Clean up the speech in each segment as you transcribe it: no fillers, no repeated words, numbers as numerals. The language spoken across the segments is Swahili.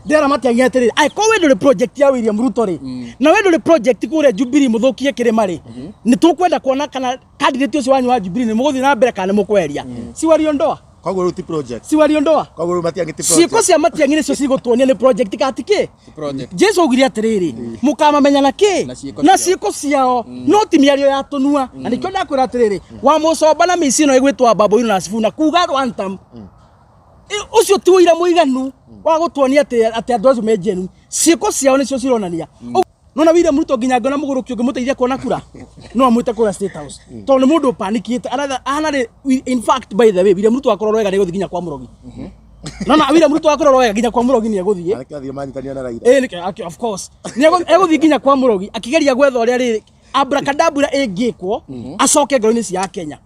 ndera matiagia atiri ai ko wendo le project ya William Ruto ri na wendo le project kure Jubilee muthukie kirima ri ni tukwenda kuona kana candidate ucio wanyu wa Jubilee ni muguthi na mbere kana mukweria si wariondoa koguo ruti project si wariondoa koguo matiangite project siko cia matiangire cio cigutwonia ni project katike project Jesu ugiri atiriri mukamamenya na ki na ciko ciao no timiario ya tunua na nikyo ndakwira atiriri wa mucomba na mici no igwitwa babo ino na sifuna kuga rwantam ucio ti wira muiganu wa gutwonia ati andu acio menjenu ciko ciao nicio cironania no na William Ruto nginya ngona muguru kyo ngimuteithia kuona kura no amwite kura State House to ni mundu panikite another in fact by the way William Ruto akorwo wega ni guthiginya kwa murogi na William Ruto akorwo wega nginya kwa murogi ni aguthie akathie manyitania na Raila of course ni aguthie nginya kwa murogi akigeria gwetha uria riri abracadabra engikwo acoke ngoro-ini cia Kenya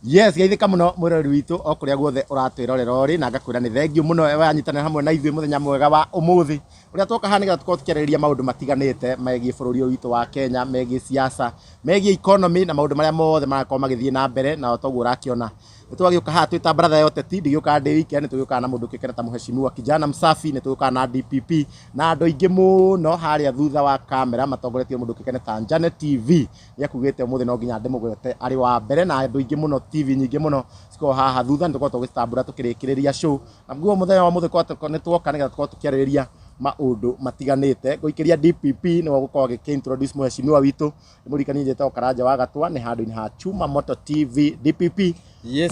Yes, geithika muno mwirori witu okuria guothe uratwirorera uri na ngakwira ni thengio muno wanyitanira hamwe na ithui muthenya mwega wa umuthi uria twoka haniga tukorwo tukirĩrĩria maundu matiganite megie bururi witu wa Kenya megie siasa megie economy na maundu maria mothe marakorwo magithie na mbere na toguo urakiona nitwagiuka haha twita brother yote ti ndigiuka ndi weekend nitugioka na mundu kikena ta muheshimiwa kijana msafi nitugioka na DPP na andu aingi muno haria thutha wa kamera matongoretie mundu kikena ta Janet TV yakugite umuthi no nginya ndimugwete ari wa mbere na andu aingi muno TV nyingi muno siko haha thutha nitukorwo tugistambura tukirikiriria show na nguo muthenya wa muthi kwa nitwoka niga tukorwo tukiarĩrĩria maundu matiganite guikiria DPP no gukorwo gikintroduce muheshimiwa witu murikani njete Karanja wa Gatwa ni handu-ini ha Chuma Moto TV DPP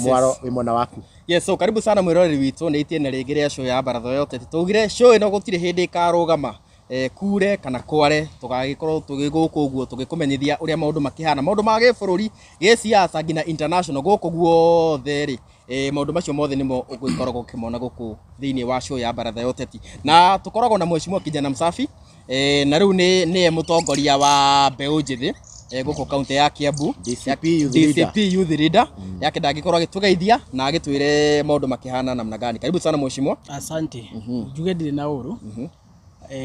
mwaro imona waku yes so karibu sana mwiroreri witu ni itie na ringi ria show ya Baratho yote tugire show ino gutire hindi karugama kure kana kware tugagikorwo tugiguku guo tugikumenyithia uria maundu makihana maundu ma gibururi gi siasa ngina international guku guothe ri maundu macio mothe nimo ugikoragwo ukimona guku thiini wa show ya Baratho yote na tukoragwo na mheshimiwa kijana msafi na riu ni mutongoria wa mbeu njithi guku kaunti ya Kiambu DCP youth leader yake ndagikorwo agitugeithia na agitwire maundu makihana namna gani karibu sana mheshimiwa asante juge ndiri na uru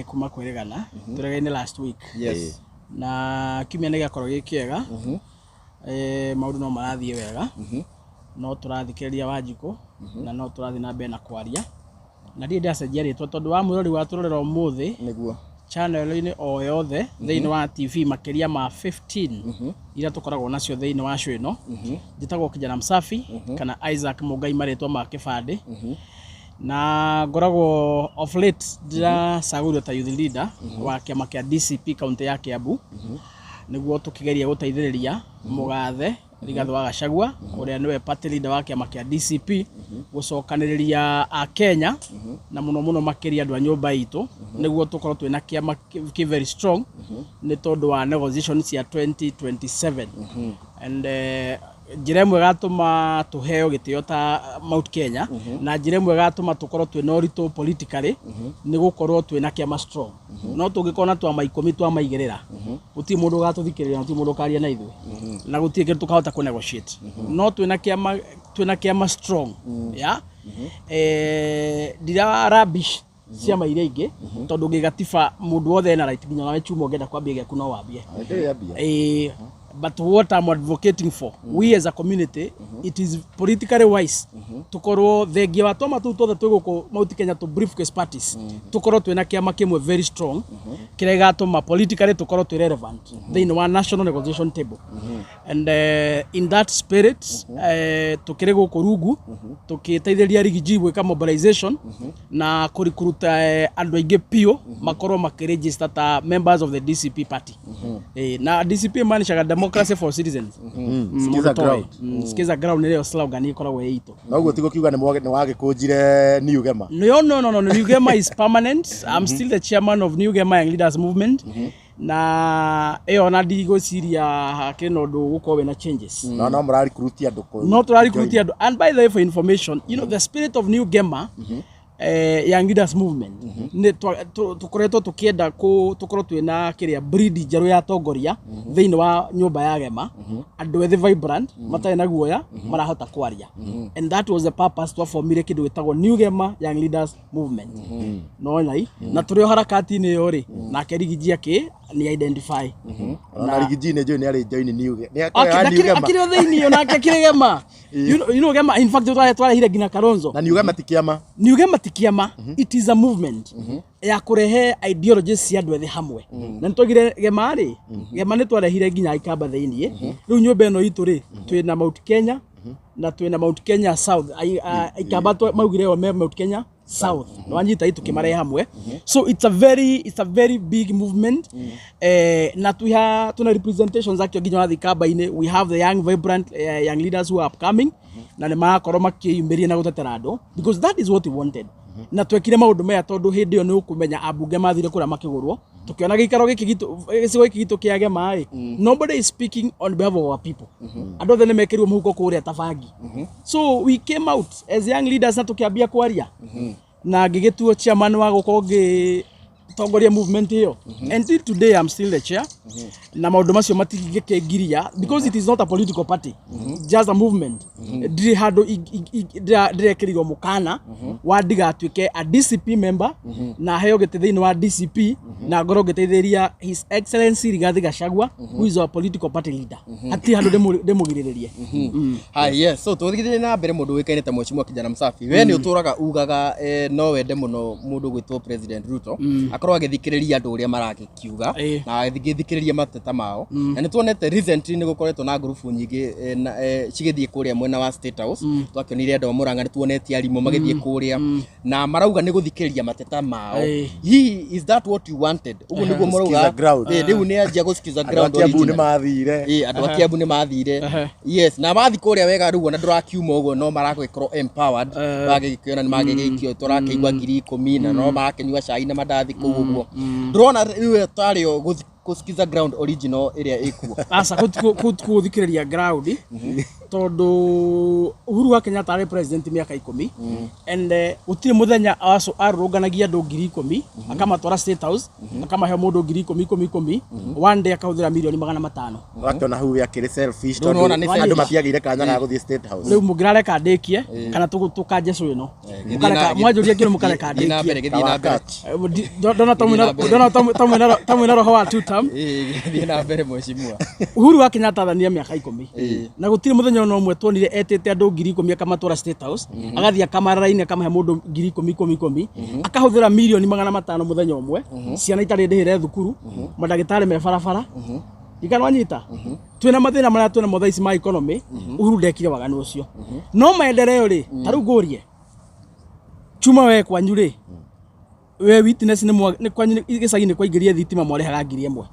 kuma kweregana turegaine last week yes na kimya nigakorwo gikiega maundu no marathie wega no turathikiriria Wanjiku na no turathi na mbere na kwaria na ndi ndacenjia ritwa tondu wa mwirori wa turorera umuthi niguo channel-ini o yothe thiini wa TV makiria ma 15 ira tukoragwo nacio thiini wa show ino njitagwo kijana msafi kana Isaac Mugai maritwa ma kibande na ngoragwo of late ndira sagurio ta youth leader wa kiama kia DCP kaunti ya Kiambu niguo tukigeria guteithiriria mugathe Rigathi wa Gachagua uria niwe party leader wa kiama kia DCP gucokaniriria a Kenya na muno makiria andu a nyumba itu niguo tukorwo twina kiama ki very strong ni tondu wa negotiations ya 2027 and njira imwe gatuma tuheo gitio ta Mount Kenya na njira imwe gatuma tukorwo twina uritu politically ni gukorwo twina kiama strong no tungikona twa maikomi twa maigirira guti mundu gatuthikirira guti mundu karia na ithu na guti kindu tukahota ku negotiate no twina kiama strong ya ndira rubbish ciama iria ingi tondu ngigatiba mundu wothe na right nginya nawe Chuma ngenda kwambia giaku no wambie but what I'm advocating for we as a community it is politically wise tukorwo thengia wa toma tu tothe twiguko Mount Kenya to briefcase parties tukorwo twina kiama kimwe very strong kirega toma politically tukorwo twi relevant then one national negotiation table and in that spirit tukire guko rungu tukiteithĩrĩria rigiji gwika mobilization na kurikuruta andu aingi pio makorwo makiregister ta members of the DCP party na DCP manishaga democracy for citizens skiza ground ile slogan ikoragwo ito noguo tigo kiuga ni wagikunjire New Gema no New Gema is permanent I'm still the chairman of New Gema Young Leaders Movement na na ndigo siria kino ndu gukorwo na changes no murari kurutia andu no turari kurutia andu and by the way for information you know the spirit of New Gema Young Leaders Movement ni tukoretwo tukienda tukorwo twina kiria breed njeru ya tongoria thiini wa nyumba ya Gema, andu ethi vibrant matari na guoya marahota kwaria, and that was the purpose to formire kindu gitagwo New Gema Young Leaders Movement. No nai na turio harakati ni yo ri na kerigijia ki ni identify na rigiji ne jo ni ari join New Gema akiri thiini yo na akiri Gema you know Gema in fact twara hire gina Kalonzo na New Gema tikiama it is a movement ya kurehe ideologies cia andu ethi hamwe na nitogire Gema ri Gema ni twarehire ginya ikamba thiini riu nyumba eno itu ri twina Mount Kenya na twina Mount Kenya South ikamba maugire yo Mount Kenya South wanyita itu kimare hamwe so it's a very big movement na tuna representations akyo ginya thikamba ine we have the young vibrant young leaders who are upcoming na ne makoro makiyumberia na gutetera andu because that is what we wanted na twekire maundu maya tondu hindi yo ni ukumenya abunge mathire kura makigurwo tukiona gikaro giki gicigo giki gitu kia Gema nobody is speaking on behalf of our people andu othe ni mekirwo muhuko kuria tabangi so we came out as young leaders na tukiambia kwaria na ngigituo chairman wa guko tongoria movement hiyo until today I'm still the chair na maundu macio matingikengiria because it is not a political party just a movement ndire hando ndirekirirwo mukana wa ndigatuike a DCP member na heo gete thiini wa DCP na ngoro geteithiria His Excellency Rigathi Gachagua who is our political party leader ati hando ndemugiriririe yes so tuthigithie na mbere mundu wikaine ta Mheshimiwa Kijana Msafi we ni uturaga ugaga no wende muno mundu gwitwo President Ruto akorwo agithikiriria andu uria marakiuga na agithikiriria mateta mao na ni tuonete recently ni gukoretwo na group nyingi cigithie kuria mwena wa State House twakionire andu Murang'a ni tuonetie arimo magithie kuria na marauga ni guthikiriria mateta mao is that what you wanted ugu niguo marauga riu ni anjia guskiza ground original ni mathire andu akiambu ni mathire yes na mathi kuria wega riu na ndurakiuma uguo no marakwikorwo empowered bagikiona ni magigikio turakeigwa 10,000 na no marakenyua cai na mandathi kuguo ndrona riu tario guskiza ground original area ikuo asa kuthikiriria ground tondu Uhuru wa Kenyatta ari president miaka 10 and utire muthenya aso aruganagia andu 10,000 akamatwara State House akamahe mundu 10,000 one day akahuthira milioni 500 wakiona hu yakiri selfish tondu andu matiagire kanya ga guthie State House riu mugirareka ndikie kana tukanje cu ino mukareka mwajuria kiro mukareka ndikie dona roho wa two term na mbere Mheshimiwa Uhuru wa Kenyatta thania miaka 10 na gutire muthenya no mwe tuonire etete andu 10,000 akamatwara State House agathia kamararaine akamahe mundu 10,000 akahuthira milioni 500 muthenya umwe ciana itari ndihire thukuru madagitari me barabara ikanwanyita twina mathina maria twina mothaisi ma economy Uhuru ndekire waganu ucio no maendeleo ri taru ngurie chuma we kwanyu ri we witness ni kwanyu gicagi-ini kwaingiria thitima mwarehaga 1,000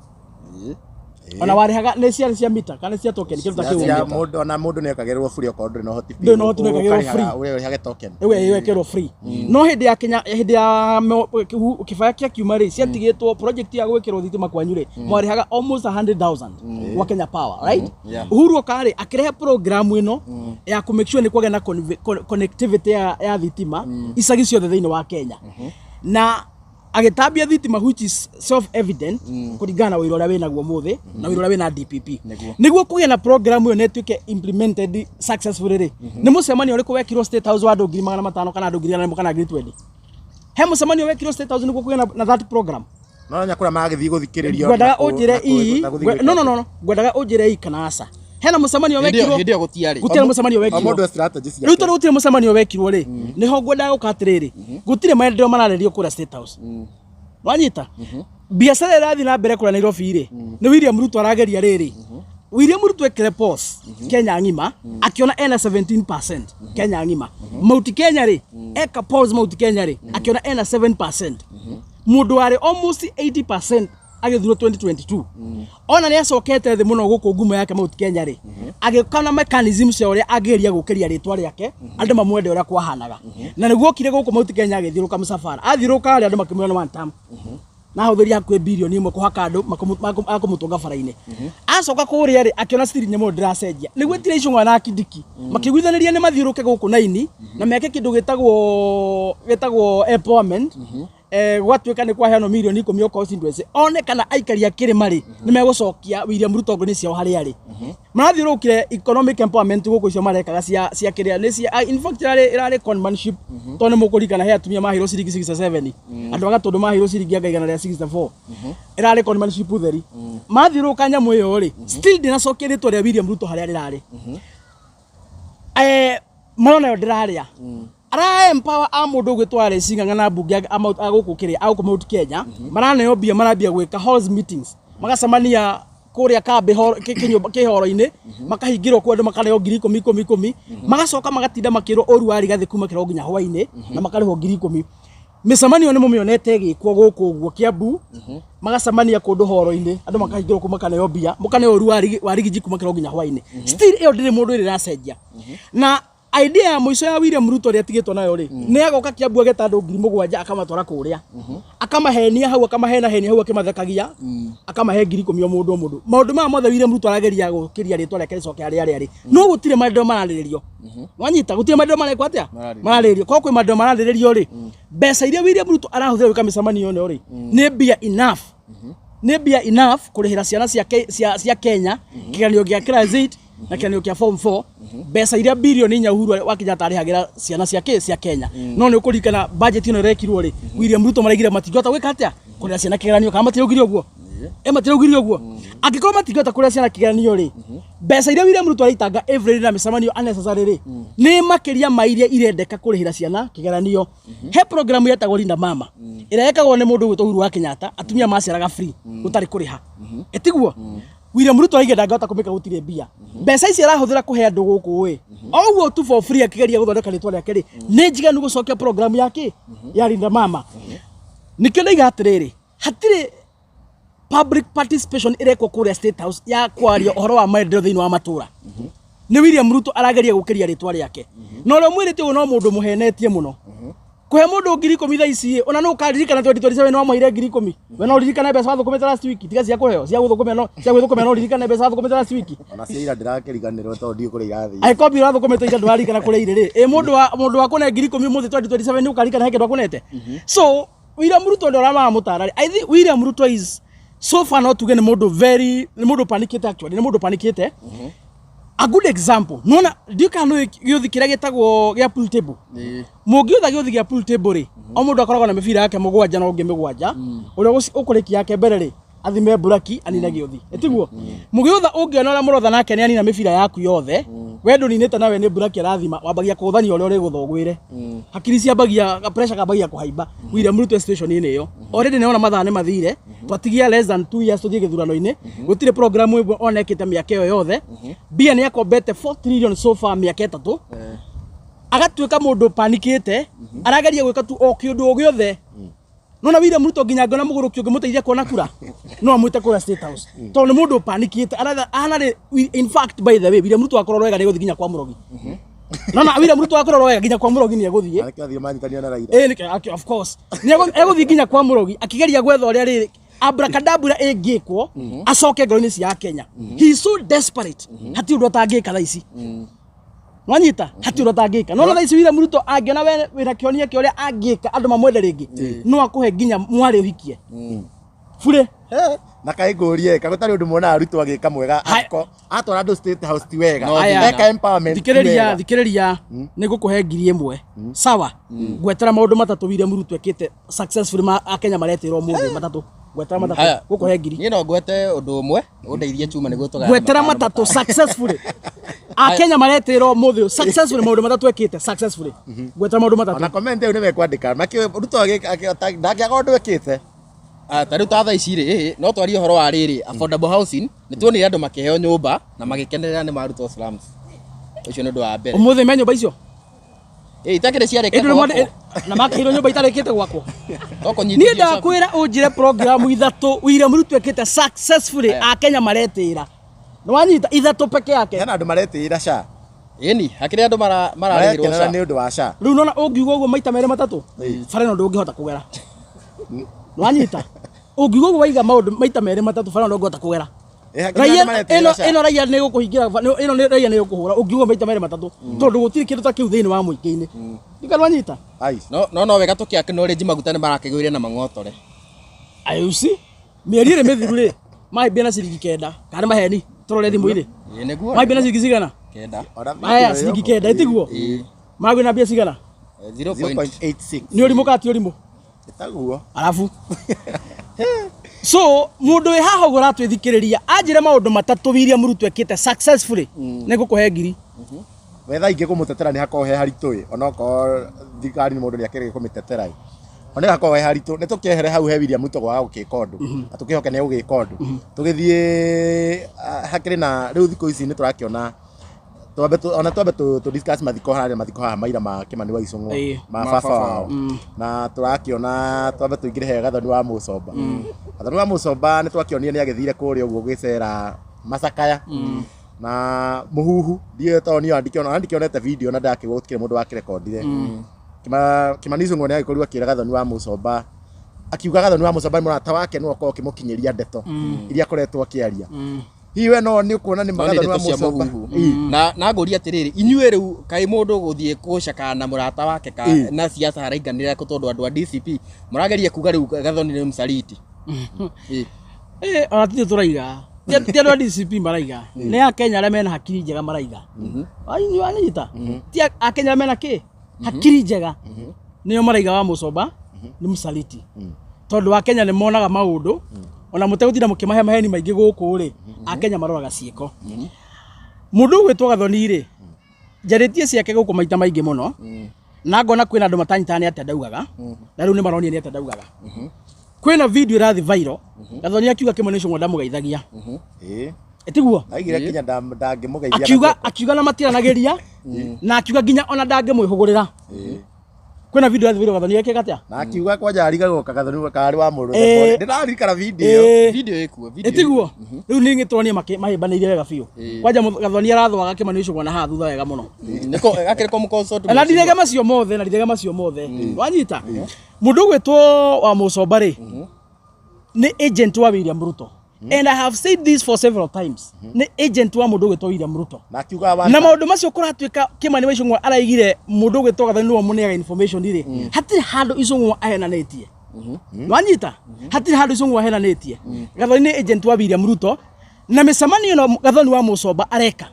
ona warehaga ni cia mita kana cia token kiruta kiu mundu ona mundu ne kagerwo free okondre no hoti no hoti ne kagerwo free ure hage token we kerwo free no hindi ya Kenya hindi ya kifaya kia kiumari cia tigitwo project ya gwikirwo thitima kwanyu ri mwarehaga almost 100,000 wa Kenya Power right Uhuru okari akirehe program ino ya ku make sure ni kwagena connectivity ya thitima icagi ciothe thiini wa Kenya na agitambia thitima which is self evident kuringana na wira uria winaguo muthi na wira uria wina DPP niguo kugia na program iyo netwike implemented successfully ni mucemanio uriku wekirwo State House wa andu 500 kana andu 400 kana 20 he mucemanio wekirwo State House niguo kugia na that program no nyakura magithii guthikiririo gwendaga unjire no gwendaga unjire kana asa hena mucemanio wekirwo hindi gutiari gutire mucemanio wekirwo modo strategy cia riu gutire mucemanio wekirwo ri niho ngwendaga ukatiriri gutire maendeleo mararerio kura State House wanyita biashara irathi na mbere kura Nairobi ri ni William Ruto arageria riri William Ruto ekire pause Kenya ngima akiona ena 17% Kenya ngima Mount Kenya ri eka pause Mount Kenya ri akiona ena 7% mundu wari almost 80% agithurwo 2022 ona ni acokete thi muno guku ngumo yake Mount Kenya ri agikana mechanism cia uria ageria gukiria ritwa riake andu mamwende uria kwahanaga na niguo kire guku Mount Kenya agithiruka musafara athiruka ari andu makimwona one time na hũthĩria hakuhĩ birioni 1 kũhaka andũ akũmũtũnga bara-inĩ acoka kũrĩa rĩ akiona stiri nyamũ ndĩracenjia nĩguo tire icũng'wa na Kindiki makĩiguithanĩria nĩ mathiũrũke gũkũ Naini na meke kĩndũ gĩtagwo empowerment gwatuĩka nĩ kwaheanwo mirioni 10 o constituency one kana aikari a Kĩrĩma rĩ nĩ megũcokia William Ruto ngoni ciao harĩa arĩ marathiũrũkire economic empowerment gũkũ icio marekaga cia kĩrĩa nĩ cia in fact irarĩ conmanship to nĩ mũkũrikana he atumia mahirwo ciringi 67 andũ agatũndũ mahirwo ciringi anga igana rĩa 64 irarĩ conmanship theri mathiũrũka nyamũ ĩyo rĩ still ndinacokia rĩtwa rĩa William Ruto harĩa rĩrarĩ marona yo ndĩrarĩa ara empower a mũndũ gwĩtwara Sing'ang'a na mbunge agũkũ kĩrĩa agũkũ Mount Kenya maraneo mbia marambia gwĩka house meetings magacemania kũrĩa kambe kĩhoro-inĩ makahingĩrwo kwa andũ makarĩhwo 10,000 magacoka magatinda makĩrwo ũru wa rigathĩ kuma kĩroko nginya hwaĩ-inĩ na makarĩhwo 10,000 mĩcemanio nĩ mũmĩonete ĩgĩkwo gũkũ ũguo Kiambu magacemania kũndũ horo-inĩ andũ makahingĩrwo kuma kaneo mbia mũkaneo ũru wa rigiji kuma kĩroko nginya hwaĩ-inĩ still ĩyo ndĩrĩ mũndũ ĩracenjia na idea ya mũico ya William Ruto ĩrĩa atigĩtwo nayo rĩ nĩ agoka Kiambu ageta andũ 7,000 akamatwara kũrĩa akamahenia hau akamahenia hau akĩmathekagia akamahe 10,000 o mũndũ maũndũ maya mothe William Ruto arageria gũkĩria rĩtwa rĩake rĩcoke harĩa arĩ no gũtirĩ maũndũ mararĩrĩrio wanyita gũtirĩ maũndũ mareko atĩa mararĩrĩrio kwa kwĩ maũndũ mararĩrĩrio rĩ mbeca iria William Ruto arahũthĩra gwĩka mĩcemanio ĩno rĩ nĩ mbia enough kũrĩhĩra ciana cia Kenya kĩgeranio gĩa class 8 na kĩgeranio kĩa form 4 mbeca iria birioni 4 Uhuru wa Kenyatta arĩhagĩra ciana cia Kenya no nĩ ũkũririkana budget ĩno ĩrekirwo rĩ William Ruto maraigire matingĩhota gwĩka atĩa kũrĩha ciana kĩgeranio kana matiraugire ũguo matiraugire ũguo angĩkorwo matingĩhota kũrĩha ciana kĩgeranio rĩ mbeca iria William Ruto araitanga every na mĩcemanio unnecessary rĩ nĩ makĩria ma iria irendeka kũrĩhĩra ciana kĩgeranio he program yetagwo Linda Mama ĩrĩa yekagwo nĩ mũndũ gwĩtwo Uhuru wa Kenyatta atumia maciaraga free gũtarĩ kũrĩha etiguo William Ruto aigenda ngahota kũmĩka gũtirĩ mbia mbeca ici arahũthĩra kũhe andũ gũkũ we oguo tu for free akĩgeria gũthondeka rĩtwa rĩake rĩ nĩ njiganu gũcokia program yake ya Linda Mama nĩkĩo ndaiga atĩrĩrĩ hatirĩ public participation ĩrekwo kũrĩa State House ya kwaria ũhoro wa maendeleo thĩinĩ wa matũra nĩ William Ruto arageria gũkĩria rĩtwa rĩake no rĩo mwĩrĩte ũyũ no mũndũ mũhenetie mũno kũhe mũndũ 10,000 thaa ici ona no ũkaririkana 2027 no amũheire 10,000 we no uririkane mbeca wathũkũmĩte last week tiga cia kũheo cia gwĩthũkũmia no uririkane mbeca wathũkũmĩte last week ona cia ira ndirakĩriganĩrwo tondũ ndiũ kũrĩa irathiĩ aikombi wathũkũmĩte ira ndwarikana kũrĩa irĩ mũndũ wa kũne 10,000 mũthĩ 2027 nĩ ũkarikana he kĩndũ akũnete so William Ruto ndio rama mũtarari I think William Ruto is so far not to get nĩ mũndũ panikite actually nĩ mũndũ panikite a good example nona ndikano gĩuthi kĩrĩa gĩtagwo gĩa pool table mũngĩutha gĩuthi gĩa pool table rĩ o mũndũ akoragwo na mĩbira yake mũgwanja na ũngĩ mĩgwanja ũrĩa ũkũrĩki yake mbere rĩ athime buraki anina gĩuthi etiguo mũgĩutha ũngĩona ũrĩa mũrotha nake nĩ anina mĩbira yaku yothe we ndũninĩte nawe nĩ buraki arathima wambagia kũthania ũrĩa ũrĩgũthogwĩre hakiri ciambagia pressure kambagia kũhaimba William Ruto station inĩ ĩyo already nĩona mathaa nĩ mathire twatigia less than 2 years tũthiĩ gĩthurano-inĩ gũtirĩ program ĩmwe onekĩte mĩaka ĩyo yothe mbia nĩ akombete 4 trillion so far mĩaka 3 agatuĩka mũndũ panikĩte arageria gwĩka tu o kĩũndũ o gĩothe nona William Ruto nginya ngona mũgũrũki ũngĩmũteithia kuona kura no amwĩte kũrĩa State House tondũ nĩ mũndũ panikĩte ana in fact by the way William Ruto akorwo wega nĩ gũthiĩ nginya kwa Mũrogi nona William Ruto akorwo wega nginya kwa Mũrogi nĩ egũthiĩ akĩathiĩ manyitania na Raila of course nĩ egũthiĩ nginya kwa Mũrogi akĩgeria gwetha ũrĩa rĩrĩ abracadabra ĩngĩkwo acoke ngoro-inĩ cia Kenya he is so desperate hatirĩ ũndũ atangĩka thaa ici wanyita hatirĩ ũndũ atangĩka no thaa ici William Ruto angĩona wĩna kĩonia kĩa ũrĩa angĩka andũ mamwende rĩngĩ no akũhe nginya mwarĩ ũhikie bure na kaĩ ngũrie ka gũtarĩ ũndũ muona arutwo agĩka mwega atwara andũ State House ti wega eka empowerment thikĩrĩria nĩ ngũkũhe 1,000 sawa ngwetera maũndũ matatũ William Ruto ekĩte successfully Akenya maretĩrwo mũndũ matatũ gwetera matatũ ngũkũhe 1,000 niĩ no ngwete ũndũ ũmwe ũndeithie chuma nĩguo tũgaya gwetera matatũ successfully Akenya maretĩrwo mũthĩ successfully maũndũ matatũ ekĩte successfully gwetera maũndũ matatũ na comment ĩyo nĩ mekwandĩka makĩ Ruto ndangĩaga ũndũ ekĩte tarĩu ta thaa ici rĩ no twarie ũhoro wa rĩrĩ affordable housing nĩ tuonire andũ makĩheo nyũmba na magĩkenerera nĩ marutwo slums ũcio nĩ ũndũ wa mbere ũmũthĩ me nyũmba icio itakĩrĩ ciarĩkĩte na makĩheo nyũmba itarĩkĩte gwakwo niĩ ndakwĩra ũnjĩre program 3 William Ruto ekĩte successfully Akenya maretĩra nĩ wanyita 3 peke yake hena andũ maretĩra SHA ĩni hakĩrĩ andũ mararĩhĩrwo SHA nĩ ũndũ wa SHA rĩu nona ũngiuga ũguo maita merĩ matatũ bara ĩno ndũngĩhota kũgera wanyita Ungiuga waiga maundu maita mere matatu bana no ngota kugera. Ino raia nä gå kå hingira ino nä raia nä gå kå hå ra å ngiuga maita merä matatå tondå gå tirä kä ndå ta kä u thä inä wa må ingä-inä ndikanwanyita no wega tå kä akä no rä nji maguta nä marakä gå ire na mang'otore ayuci mä eri ä rä mä thiru rä mahä na ciringi 9 kana maheni tå rore thimå irä mahä na ciringi cigana aya ciringi 9 itiguo magwä na mbia cigana 0.86 nä å rimå kana ti å rimå itaguo arabu so mundu wi haha gura twithikiriria anjire maundu matatu William Ruto ekite successfully ne gukuhe ngiri wetha ingi kumutetera ni hakohe haritui onoko thikari ni mundu ni akire kumitetera one hakohe haritu ni tukehere hau he William Ruto gwa gukika undu atukihoke ni gukika undu tugithie hakiri na riu thiko ici ni turakiona twambe tu discuss mathiko haha maira ma Kimani wa Icũng'wa ma baba wao na turakiona twambe tuingire he Gathoni wa Mũcomba Gathoni wa Mũcomba ni twakionire ni agithire kuri uguo gicera Macakaya na Mũhuhu ndiye toni andikionete video na ndakigwo tukire mundu wakirekondire Kimani Icũng'wa ni agikorirwo akira Gathoni wa Mũcomba akiuga Gathoni wa Mũcomba murata wake no akorwo kimukinyiria ndeto iria akoretwo akiaria hiwe no ni kuona ni Gathoni wa Mũcomba na ngũria atiriri inyuĩ rĩu kaĩ mũndũ gũthiĩ gũcakana na mũrata wake na siasa harainganĩra tondũ andũ a DCP mũrageria kuga rĩu Gathoni nĩ msaliti ona tithĩ tũraiga ti andũ a DCP maraiga nĩ Akenya arĩa mena hakiri njega maraiga anyita ti Akenya arĩa mena kĩ hakiri njega nĩo maraiga wa Mũcomba nĩ msaliti tondũ Akenya nĩ monaga maũndũ ona mutegutira mukimahe maheni maingi guku ri Akenya maroraga cieko mundu gwitwo Gathoni ri njaritie ciake guku maita maingi muno na ngona kwina andu matanyitane atia ndaugaga na riu ni maronia ni atia ndaugaga kwina video irathi viral Gathoni akiuga Kimani Icũng'wa ndamugeithagia etiguo aigire kinya ndangimugeithia akiuga na matiranageria na akiuga nginya ona ndangimwihugurira kwina video irathi viral Gathoni yake gatia na akiuga kwanja ariga goka Gathoni kari wa mundu ndirarikana video ikuo etiguo riu ni ngitwonie mahimbanĩirie wega biũ kwanja Gathoni arathwaga Kimani Icũng'wa na haha thutha wega muno niko akire komconsult na ndirege macio mothe wanyita mundu gwitwo wa Mũcomba ri ni agent wa William Ruto and I have said this for several times ni agent wa mundu gwitwo William Ruto na maundu macio kuratuika Kimani Icũng'wa araigire mundu gwitwo Gathoni no munega information ri hatiri handu Icũng'wa ahenanĩtie wanyita hatiri handu Icũng'wa ahenanĩtie Gathoni ni agent wa William Ruto na micemanio no Gathoni wa Mũcomba areka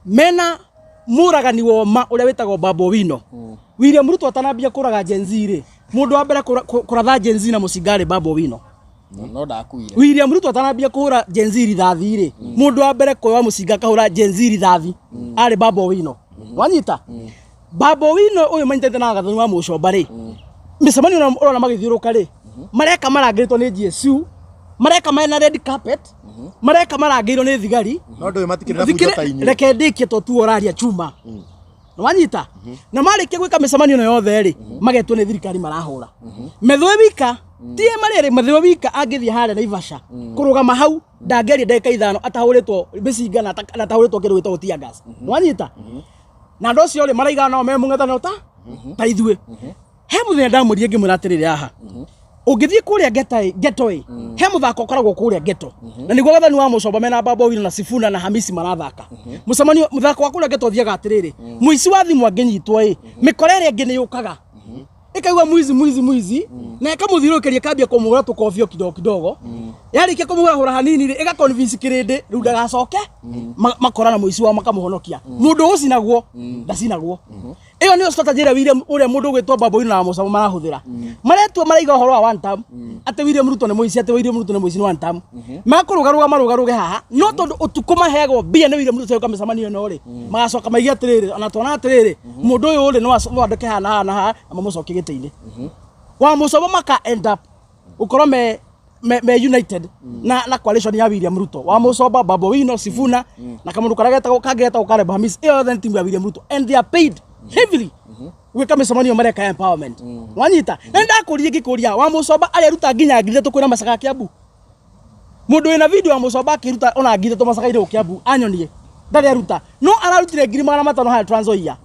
mena muragani woma uria witagwo Babu Owino William Ruto atanambia kuraga Gen Z ri mundu wa mbere kuratha Gen Z na mucingari Babu Owino no ndakuire William Ruto atanambia kuhura Gen Z rithathi ri mundu wa mbere kwa mucinga kahura Gen Z rithathi ari Babu Owino wanyita Babu Owino uyu manyitete na Gathoni wa Mũcomba ri micemanio na urona magithiuruka ri mareka marangĩtwo ni GSU mareka mena red carpet mareka marangĩirwo ni thigari no ndu matikirira bujo ta inyu reke ndikie to tu oraria chuma wanyita na marikia gwika micemanio no yothe ri magetwo ni thirikari marahura methwe wika tie marere methwe wika angithie hare Naivasha kurugama hau ndangeria ndeka ithano atahuritwo bicinga na tahuritwo kindu gitwo tia gas wanyita na ndo cio ri maraiga no me mung'ethaniro ta ithue he muthenya ndamurie ngimwira atiriri haha ungithie kuria geto he muthako koragwo kuria geto na niguo Gathoni wa Mũcomba mena Babu Owino na Sifuna na Hamisi marathaka mucemanio muthako wa kuria geto thiaga atiriri muici wa thimu anginyitwo mikore ria ngi ni yukaga ikaigwa mwizi na ikamuthirukiria kambia kumugura tukofio kidogo yarikia kumugura hura hanini ri iga convince kirindi riu ndagacoke makora na muici wa makamuhonokia mundu ucinagwo ndacinagwo iyo ni strategy ria William uria mundu gwitwo Babu Owino na Mũcomba marahuthira maretwo maraiga horo wa one time ate William Ruto ni muici ate William Ruto ni muici ni one time marugaruga haha no tondu utuku mahego bia ni William Ruto kamicemanio no ri magacoka maigi atiriri ona twana atiriri mundu uyu ri no andike hana na amamucokie gite-ini wa Mũcomba maka end up ukorwo me united na coalition ya William Ruto wa Mũcomba Babu Owino Sifuna na kamundu kageta ukareba Hamisi iyo then team ya William Ruto and they are paid heavily gwika micemanio mareka empowerment wanyita na ndakurie ngikuria wa Mũcomba areruta nginya ngire tukwira Macaka Kiambu mundu wina video wa Mũcomba akiruta ona ngire to Macaka ire Kiambu anyonie ndari aruta no ararutire ngiri 500 ha Trans Nzoia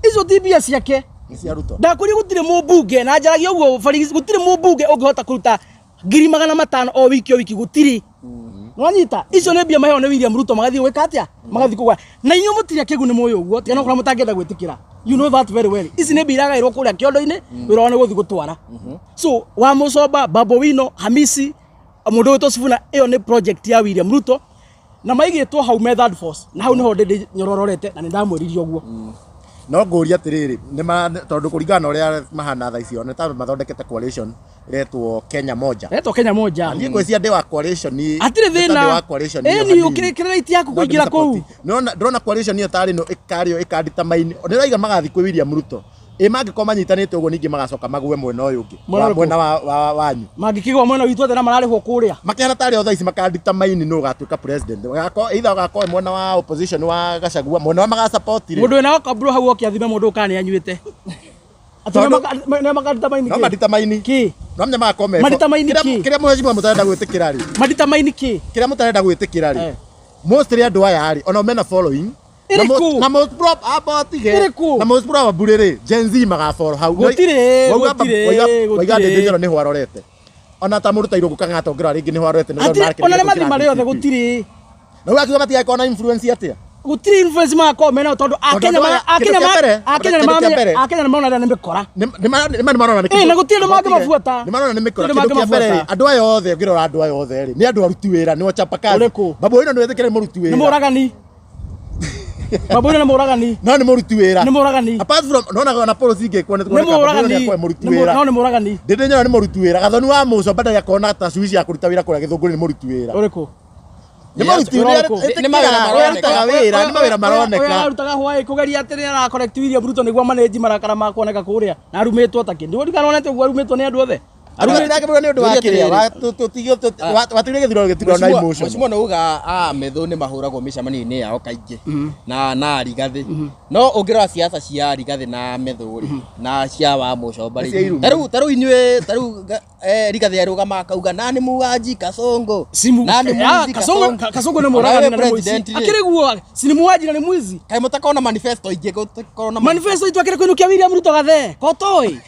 izo tibia ciake cia Ruto ndakurie gutire mubunge na njaragia uguo gutire mubunge ungihota kuruta 500 o wiki gutiri nwanyita icio ne bia maheo ne William Ruto magathi gwika atia magathi kugwa na inyo mutiria kiguni moyo uguo tia no kora mutangenda gwitikira you know that very well ici ne biraga irwo kuria kiondo-ini wira one guthi gutwara so wa Mucoba Babu Owino Hamisi mundu witwo Sifuna iyo ni project ya William Ruto na maigitwo hau method force na hau niho ndi nyorororete na ndamwiririe uguo no nguria atiriri nima tondu kuringana uria mahana tha icio ne ta mathondekete coalition retwo Kenya Moja ni ngwiciria ndi wa coalition ni atire thina ni ukirikira iti yaku kuingira kuu ndrona coalition iyo tari no ikario ikandita maini ndiraiga magathi kwi William Ruto mangiko manyitanite uguo ningi magacoka magwe mwena uyu ungi mwena wanyu mangikigwa mwena witu athe na mararihwo kuria makihana tari othe ici makandita maini no gatuika president gako either gako mwena wa opposition wa Gachagua mwena wa maga support ri mundu ena kabro hau okiathime mundu ukani anyuite atone makandita maini no madita maini ki no mnya makome madita maini ki kiria muheshimiwa mutarenda gwitikira ri madita maini ki kiria mutarenda gwitikira ri mostly andu aya ari ona mena following na most probably re Gen Z maga follow hau gutire waiga ndinjero ni hwarorete ona ta muruta irungu kanga tongira ringi ni hwarorete ona ne mathi mari othe gutire na wakiwa mati akona influence atia gutire influence ma ko mena tondu akenya maona ne mikora ni marona ni na gutire ma mafuata ni marona ni mikora kindu kia mbere andu aya othe ngirora andu aya othe ri ni andu aruti wira ni wachapa kazi Babu Owino ni wethekere muruti wira ni muragani Babu Owino ni muragani no ni muruti wira ni muragani apart from no na policy ingekuona ni muruti wira no ni muragani ndinyo ni muruti wira gathoni wa Mucoba ndaya kona ta suici ya kuruta wira kuria Githunguri ni muruti wira uriku ni muruti wira ni mawira maroneka oya rutaga hwai kugeria atiri ara collect William Ruto niguo manage marakara makoneka kuria na arumitwo ta kindi wodi kanonete uguo arumitwo ni andu othe arumira ke ni undu wa kiria tutigio watigire githiro gitiro na emotion mwa no uga metho ni mahuragwo micamani-ini yao kaingi na arigathi no ungira siasa cia rigathi na metho na cia wa Mucoba ri taru inywe taru rigathi arugama akauga nani muwaji Kasongo nani muwaji Kasongo ni muragani na mwizi akiriguo sini muwaji na ni mwizi kai mutakona manifesto ingi korona manifesto itu akire kuinukia William Ruto gathe kotoi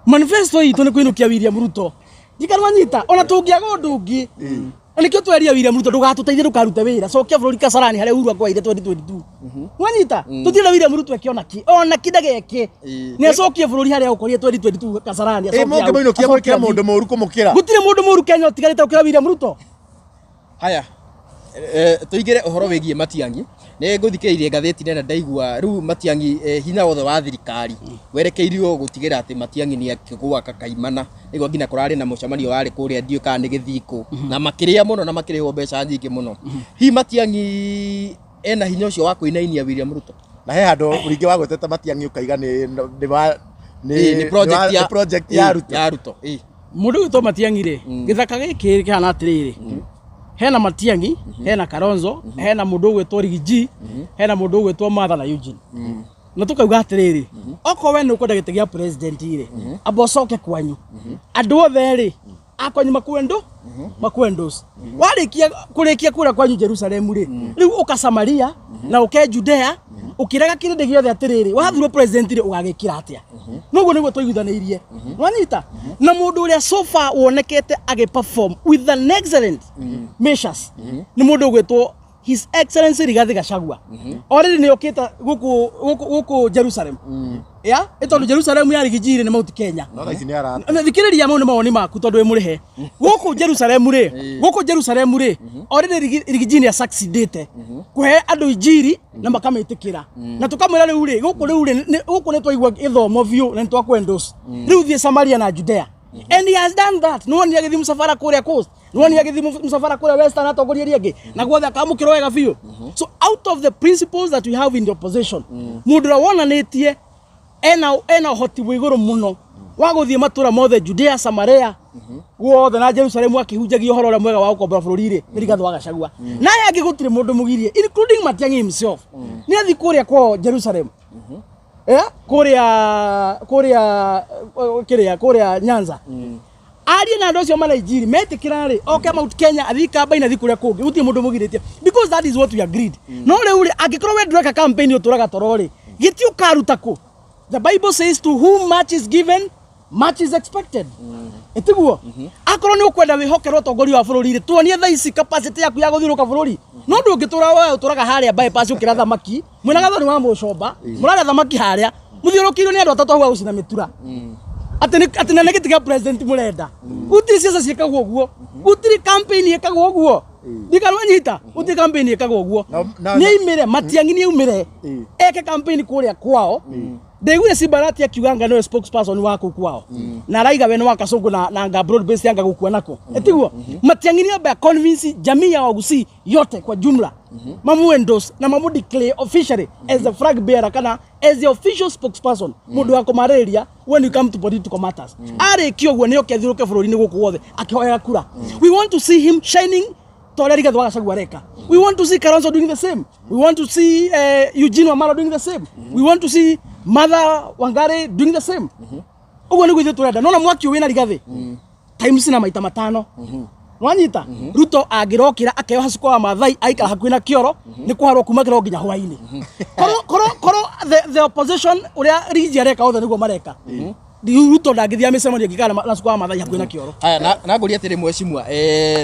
manifesto itu ni kuinukia William Ruto ndikanwanyita ona tungiaga undu ungi nikio tweria William Ruto ndugatuteithie ndukarute wira cokia bururi Kasarani haria Uhuru akwaire 2022 mwanyita tutire William Ruto akiona ki ona kidageke ni acokie bururi haria ukorie 2022 Kasarani acokia mundu muinukia mwikira mundu moru kumukira gutire mundu moru Kenya utigarite ukira William Ruto haya tuigire uhoro wigie Matiang'i ne nguthikiririe ngatheti nena ndaigua riu Matiang'i hinya wothe wa thirikari werekeirio gutigira ati Matiang'i ni akigwa kakaimana niguo ngina kurari na mucamanio wari kuria ndio kana ni githiko na makiria muno na makirihwo mbeca nyingi muno hi Matiang'i ena hinya ucio wa kuinainia William Ruto na he handu ringi wa gweteta Matiang'i ukaiga ni project ya Ruto mundu witwo Matiang'i ri githaka giki kana atiriri hena Matiang'i hena Kalonzo hena mundu gwetwo Rigiji hena mundu gwetwo Martha na Eugene na tukauga atiriri oko we ni ukwenda gite gia president ri abocoke kwanyu andu othe ri akwanyu makwendos kurikia kura kwanyu Jerusalem ri riu uka Samaria na uke Judea ukiraga kirinde giothe atiriri wathurwo president ri ugagikira atia noguo niguo twaiguithanirie wanyita na mundu uria so far wonekete age perform with an excellent measures ni mundu gwetwo His Excellency Rigathi Gachagua already ni okita guku Jerusalem ya etondu Jerusalem ya Rigiji ni Mount Kenya no thaisi ni ara thikiriria mau ni mawoni maku tondu we murihe guku Jerusalem ri already Rigiji ni succeedete kuhe andu injiri na makamitikira na tukamwira riu ri guku ni twaigua ithomo view na twakwendos riu thie Samaria na Judea and he has done that no one yagithi musafara kuria coast no one yagithi musafara kuria western atongoria rienge na guothe akamukiro wega biu so out of the principles that we have in the opposition mundu ra wonanitie ena hoti wiguru muno wa guthie matura mothe Judea Samaria guothe na Jerusalem akihunjagia uhoro mwega wa ukombora bururi ri Rigathi wa Gachagua naye angigutire mundu mugirie including Matiang'i himself ni athi kuria kwa Jerusalem kuria Nyanza arie na ndocio mana injiri metikira ri oke Mount Kenya athika baina thikuria kungi gutie mundu mugiritie because that is what we agreed no riu ri angikorwo we ndureka campaign uturaga torori giti ukaruta ku the Bible says to whom much is given much is expected. Etiguo akorwo ni ukwenda wihokerwo tongoria wa bururi tuonie tha ici capacity yaku ya guthiruka bururi no ndungitura wewe uturaga haria bypass ukira thamaki mwina gathoni wa mucomba murare thamaki haria muthiurukirwo ni andu atatu hau gucina mitura ati nene gitiga president murenda gutiri ciaca ciekagwo uguo gutiri campaign yekagwo uguo ndikarwanyita gutiri campaign yekagwo uguo ni imire Matiang'i ni umire eke campaign kuria kwao Ndegure Simbarati akiuganga no spokesperson wako kwao. Na raiga wenu wakasongo na anga broad base yanga gukua nako. Etiguo Matiang'i niobe convince jamii ya Wagusi yote kwa jumla. Mamu endorse na mamu declare officially as the flag bearer kana as the official spokesperson mundu wako malaria when you come to political matters. Are kiogwo ne okethiruke bururi ni guku wothe akihoya kura. We want to see him shining. We want to see Kalonzo doing the same. We want to see Eugene Wamalwa doing the same. We want to see Mother Wangari doing the same. Ugo ni gwithu turenda nona mwaki wina rigathi. Times na maita matano. Wanyita Ruto agirokira akeoha suko wa Mathai aikara hakuina kioro ni kuharwo kuma kiro nginya hwaini. Koro the opposition uria rigi reka othe niguo mareka. Ruto ndangithia micemania ngikara na suko wa Mathai hakuina kioro. Aya na nguri atiri mweshimwa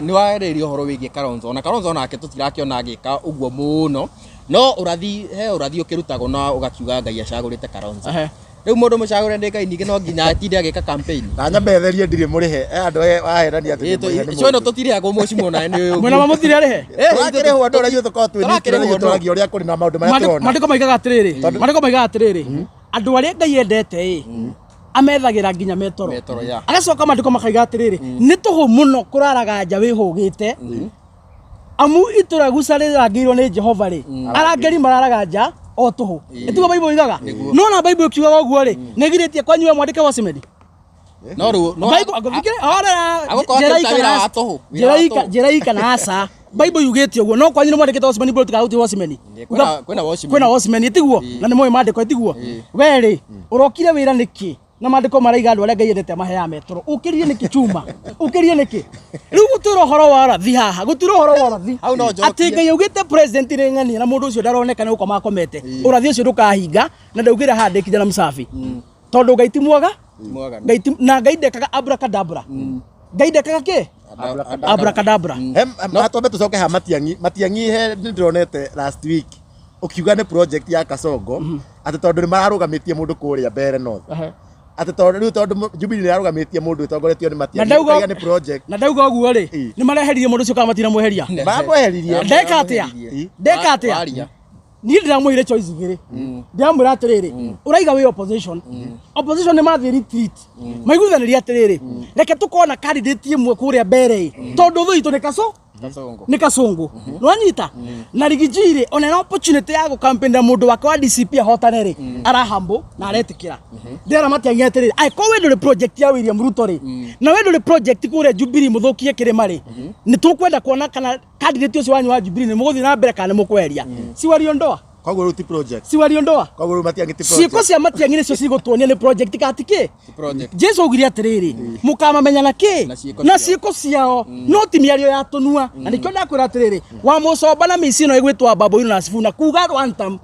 ni warerio horo wigie Kalonzo na Kalonzo nake tutirakiona agika uguo muno no urathi ukirutagwo na ugakiuga Ngai acagurite Kalonzo. Riu mundu mucagure ndika iningi no nginya atinde agika campaign. Na nyambetherie ndiri murihe andu aherania ati. Icio no tutiriagwo mweshimwa na ni uguo. Mwena mamutiri arihe. Twakire ho andu aria tutoko twini turagia uria kuri na maundu maya turona. Mandiko maigaga atiriri. Andu aria Ngai endete amethagira nginya metoro agacoka mandiko makaiga atiriri ni tuhu muno kuraraga nja wihugite amu itura gucarira ngirwo ni Jehova ri arangeri mararaga nja o tuhu itugo Bible igaga no na Bible kiuga uguo ri negiritie kwanyua mwandike wasimedi no Bible agothikire jeraika na asa Bible yugete uguo no kwanyua mwandike wasimedi bro tukauti wasimedi kwena wasimedi itugo na ni moyo mandiko itugo weri urokire wira niki na mandiko maraiga andu aria Ngai endete mahea metoro ukirie niki chuma ukirie niki riu gutiro horo wa rathi haha gutiro horo wa rathi ati Ngai ugite president ni ng'ani na mundu ucio ndaroneka ni ukoma akomete urathi ucio ndukahinga na ndaugira hande kijana Msafi tondu Ngai ti mwaga na Ngai ndekaga abracadabra Ngai ndekaga ki abracadabra atombe tucoke ha Matiang'i he ndironete last week ukiuga ni project ya Kasongo ati tondu ni mararugamitie mundu kuria mbere north ati tondu Jubilee ni arugamitie mundu utongoretio ni Matiang'i ni project na ndauga uguo ri ni mareheririe mundu ucio kamatina mweheria mamweheриrie ndeka atia ni ndiramwire choice igiri ndiramwira atiriri uraiga wi opposition ni mathi retreat maiguthaniria atiriri reke tukona candidate imwe kuria mbere tondu thuitu ni Kasongo nwanyita na Rigijire ona na opportunity ya campaign na mundu wake wa DCP ahotanere arahambo na aretikira ndera Matiang'i atiriri ai ko wendo le project ya William Ruto ri na wendo le project kuria Jubilee muthukie kirima ri ni tukwenda kuona kana candidate ucio wanyu wa Jubilee ni muguthi na mbere kana mukweria si wariondoa Kwa ruti project. Si wariondoa. Kwa Matiang'i ti project. Siko cia Matiang'i nicio cigutwonia ni project katike. Project. Jesu ugiri atiriri. Mukama menya na ki? Na siko ciao. No ti miario ya tunua. Na nikyo ndakwira atiriri. Wa mucoba na micino igwitwa Babu ino na Sifuna kuga Rwantam.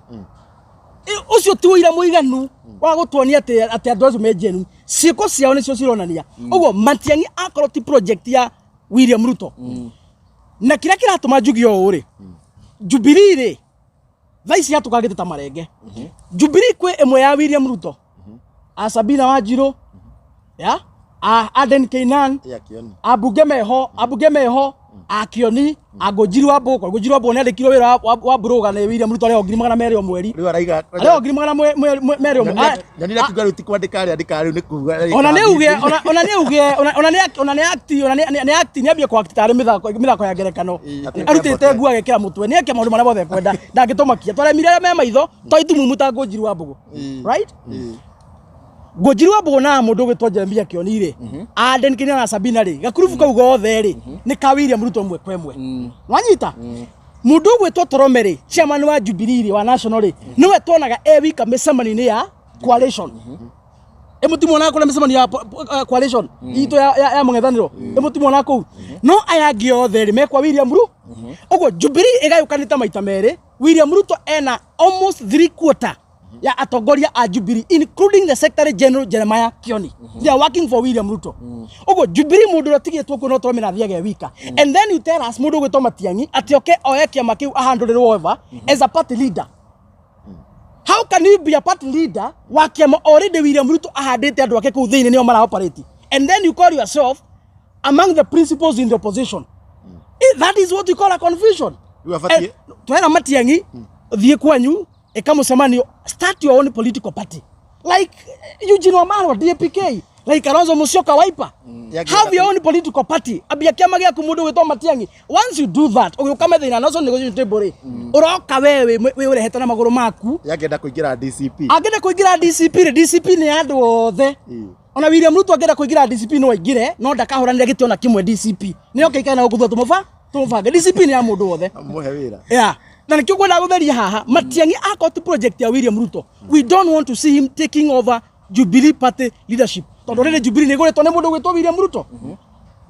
Ucio ti wira muiganu wa gutwonia ati andu acio mejenu. Siko ciao nicio cironania. Uguo Matiang'i akorwo ti project ya William Ruto. Na kira kiratuma njugio uri. Jubilee ri Vaisi hatu kagete ta marenge. Jubilee kwe emwe ya William Ruto. Sabina Wanjiru. Ya? Aden Keinan. Abuge meho. Akioni. Gojiru abo ne ndikiro wira wa Buruga na William Ruto leo ngiri magana meri o mweri. Leo araiga. Leo ngiri magana meri o mweri. Nyani nakiuga ruti kwandika ari ni kuga. Ona ne act ni abie kwa act tare mithako ya ngerekano. Arutite ngua gekira mutwe ni eke maundu maria bothe kwenda. Ndangitomakia tware mire me maitho to itumu ta Gojiru abo. Right? Gojiru abo na mundu gwitwa Jeremia Kioni ri. Aden Keinan na Sabina ri. Gakurubu kau gothe ri. Ni ka William Ruto mwe kwemwe. Wanyita? Mundu gwitwa Torome ri, chairman wa Jubilee ri wa National ri. Niwe tonaga wika micemani-ini ya coalition. Emutimu na kule micemani ya coalition. Ito ya mung'ethaniro. Emutimu na kuu. No ayangi othe ri mekwa William Ruto. Ugo Jubilee igayukanite maita meri. William Ruto ena almost 3/4 ya atongoria a Jubilee, including the Secretary General Jeremiah Kioni. They are working for William Ruto. Ogo Jubilee mundu rotigitwo kuno to mina thiage wika. And then you tell us mundu gwitwo Matiang'i atioke oye kiama kiu ahandle over as a party leader. How can you be a party leader wa kiama already William Ruto ahandite andu ake ku thiini nio mara operate, and then you call yourself among the principals in the opposition? That is what you call a confusion. Twera Matiang'i thie kwanyu ekamusemanio, start your own political party like Eugene Wamalwa DAP-K, like Kalonzo Musyoka Wiper. Have your own political party. Abia kiama gya kumudu wetwa Matiang'i. Once you do that, ukama thina nazo negotiation table uroka wewe ureheta na maguru maku yagenda kuingira DCP. Agenda kuingira DCP, DCP ni andu othe. Ona William Ruto agenda kuingira DCP no aingire, no ndakahuranira gitio na kimwe DCP. Ni okaikana na guthu tumubange DCP ni ya mundu othe. Amuhe wira. Yeah. Na nikyo kwenda gutheria haha Matiang'i akoti project ya William Ruto. We don't want to see him taking over Jubilee party leadership. Tondorele Jubilee ni gore tone mundu gwetwa William Ruto.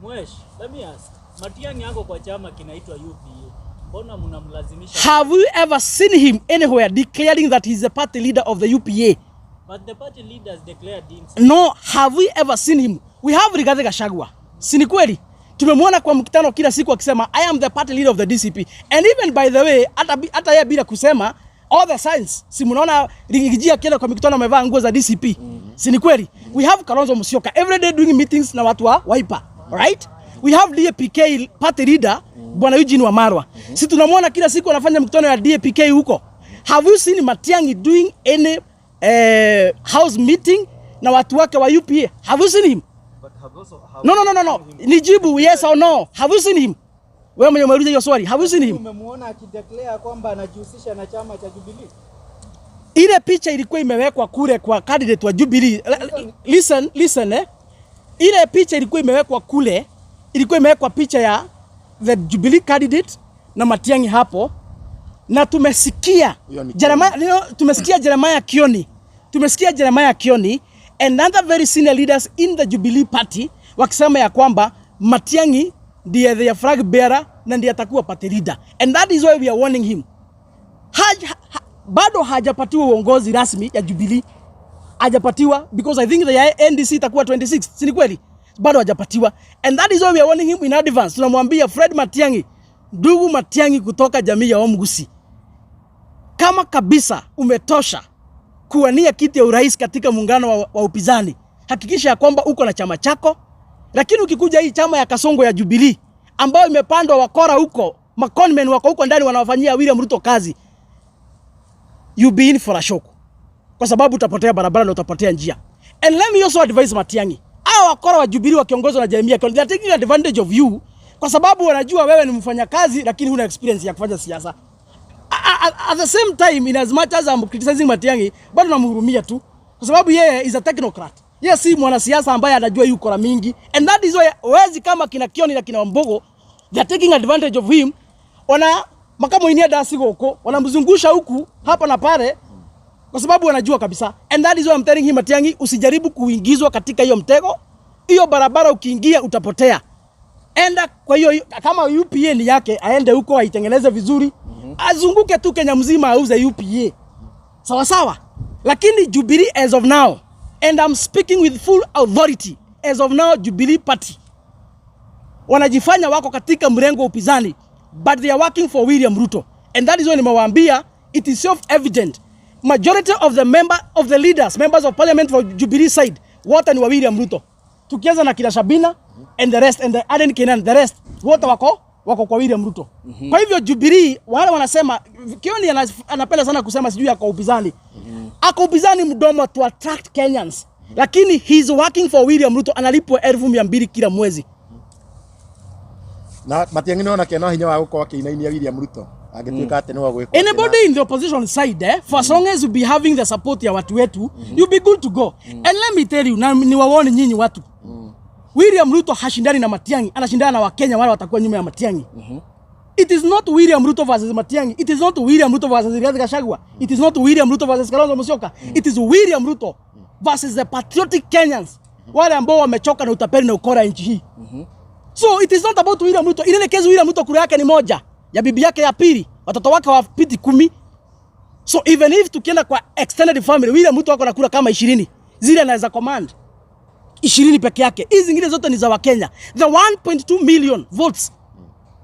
Mwesh, let me ask. Matiang'i yako kwa chama kinaitwa UPA. Mbona mnamlazimisha? Have you ever seen him anywhere declaring that he's the party leader of the UPA? But the party leaders declared him. No, have we ever seen him? We have Rigathi Gachagua. Si ni kweli? Tumemwona kwa mkutano kila siku akisema I am the party leader of the DCP. And even by the way, hata yeye bila kusema all the signs, si mnaona Rigijia kile kwa mkutano amevaa nguo za DCP. Si ni kweli? We have Kalonzo Musyoka every day doing meetings na watu wa Wiper, right? We have DAP-K party leader Bwana Eugene Wamalwa. Si tunamwona kila siku anafanya mkutano ya DAP-K huko. Have you seen Matiang'i doing any house meeting na watu wake wa UPA? Have you seen him? No. Nijibu yes or no. Have you seen him? Wewe mwenye umeuliza hiyo swali. Have you seen him? Umemwona akideclare kwamba anajihusisha na chama cha Jubilee? Ile picha ilikuwa imewekwa kule kwa candidate wa Jubilee. Listen Ile picha ilikuwa imewekwa kule, ilikuwa imewekwa picha ya the Jubilee candidate na Matiang'i hapo. Na tumesikia Jeremiah Kioni. Tumesikia Jeremiah Kioni and other very senior leaders in the Jubilee party wakisema ya kwamba Matiang'i ndiye the flag bearer na ndiye atakuwa party leader, and that is why we are warning him. Bado hajapatiwa uongozi rasmi ya Jubilee, hajapatiwa because I think the NDC itakuwa 26, si ni kweli? Bado hajapatiwa, and that is why we are warning him in advance. Tunamwambia Fred Matiang'i, ndugu Matiang'i kutoka jamii ya Omgusi, kama kabisa umetosha kuwania kiti ya urais katika muungano wa upinzani, hakikisha ya kwamba uko na chama chako. Lakini ukikuja hii chama ya Kasongo ya Jubilee ambayo imepandwa wakora huko, maconmen wako huko ndani wanawafanyia William Ruto kazi, you be in for a shock, kwa sababu utapotea barabara na utapotea njia. And let me also advise Matiang'i, hao wakora wa Jubilee wakiongozwa na Jeremiah Kioni, they are taking advantage of you kwa sababu wanajua wewe ni mfanyakazi lakini huna experience ya kufanya siasa. At the same time, in as much as I'm criticizing Matiang'i, bado namhurumia tu kwa sababu yeye is a technocrat. Yeye si mwanasiasa ambaye anajua yuko na mingi, and that is why wezi kama kina Kioni na kina Wambogo, they are taking advantage of him. Wana makamo inia dasi huko, wanamzungusha huku hapa na pale kwa sababu wanajua kabisa. And that is why I'm telling him, Matiang'i, usijaribu kuingizwa katika hiyo mtego. Hiyo barabara ukiingia utapotea. Enda kwa hiyo, kama UPA ni yake, aende huko aitengeneze vizuri. Azunguke tu Kenya mzima auze UPA. Sawa sawa. Lakini Jubilee as of now, and I'm speaking with full authority, as of now Jubilee party wanajifanya wako katika mrengo wa upinzani, but they are working for William Ruto. And that is why nimewaambia it is self evident. Majority of the members of parliament for Jubilee side, wote ni wa William Ruto. Tukianza na kina Shabina and the rest, and the Aden Kenan, the rest wote wako kwa William Ruto. Kwa hivyo Jubilee wale wanasema, Kioni anapenda sana kusema sijui yako upinzani. Ako upinzani mdomo to attract Kenyans, lakini he's working for William Ruto, analipwa 1200 kila mwezi. Na Matiang'i naona kena hinya wa guko wakiinainia William Ruto agituika ate no gwiko. Anybody in the opposition side, for as long as you be having the support ya watu wetu, you be good to go. And let me tell you, na niwaone nyinyi watu, William Ruto hashindani na Matiang'i, anashindana na Wakenya wale watakuwa nyuma ya Matiang'i. It is not William Ruto versus Matiang'i. It is not William Ruto versus Rigathi Gachagua. It is not William Ruto versus Kalonzo Musyoka. It is William Ruto versus the patriotic Kenyans, wale ambao wamechoka na utapeli na ukora nchi hii. So it is not about William Ruto. Ile kesi William Ruto kura yake ni moja, ya bibi yake ya pili, watoto wake wapiti 10. So even if tukienda kwa extended family, William Ruto wako na kura kama 20, zile anaweza command 20 peke yake. Hizi zingine zote ni za Wakenya. The 1.2 million votes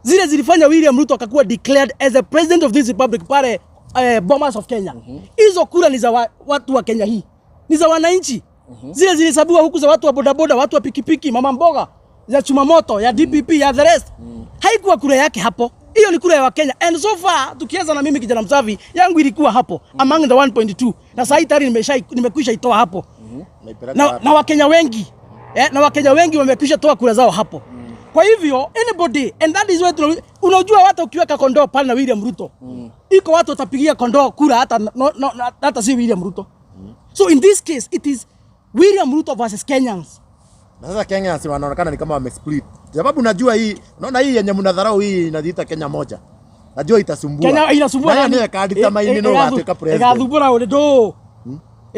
zile zilifanya William Ruto akakuwa declared as the president of this republic pale Bomas of Kenya. Hizo kura ni za watu wa Kenya hii. Ni za wananchi. Zile zilihesabiwa huku za watu wa bodaboda, watu wa pikipiki, mama mboga, ya chumamoto, ya DPP, ya the rest. Haikuwa kura yake hapo. Hiyo ni kura ya Wakenya. And so far tukianza na mimi kijana Msafi, yangu ilikuwa hapo among the 1.2. Na sasa tayari nimekwisha itoa hapo. Na Wakenya wengi na Wakenya wengi wamekwisha toa kura zao hapo. Kwa hivyo anybody, and that is why unajua hata ukiweka kondoo pale na William Ruto, iko watu watapigia kondoo kura hata si William Ruto. So in this case it is William Ruto versus Kenyans. Na sasa Kenyans wanaonekana ni kama wamesplit. Sababu najua hii, unaona hii yenye mnadharau hii inajiita Kenya moja. Najua itasumbua. Kenya inasumbua nani? Ni kadi kama hii ndio watu president. Gathumbura ule do.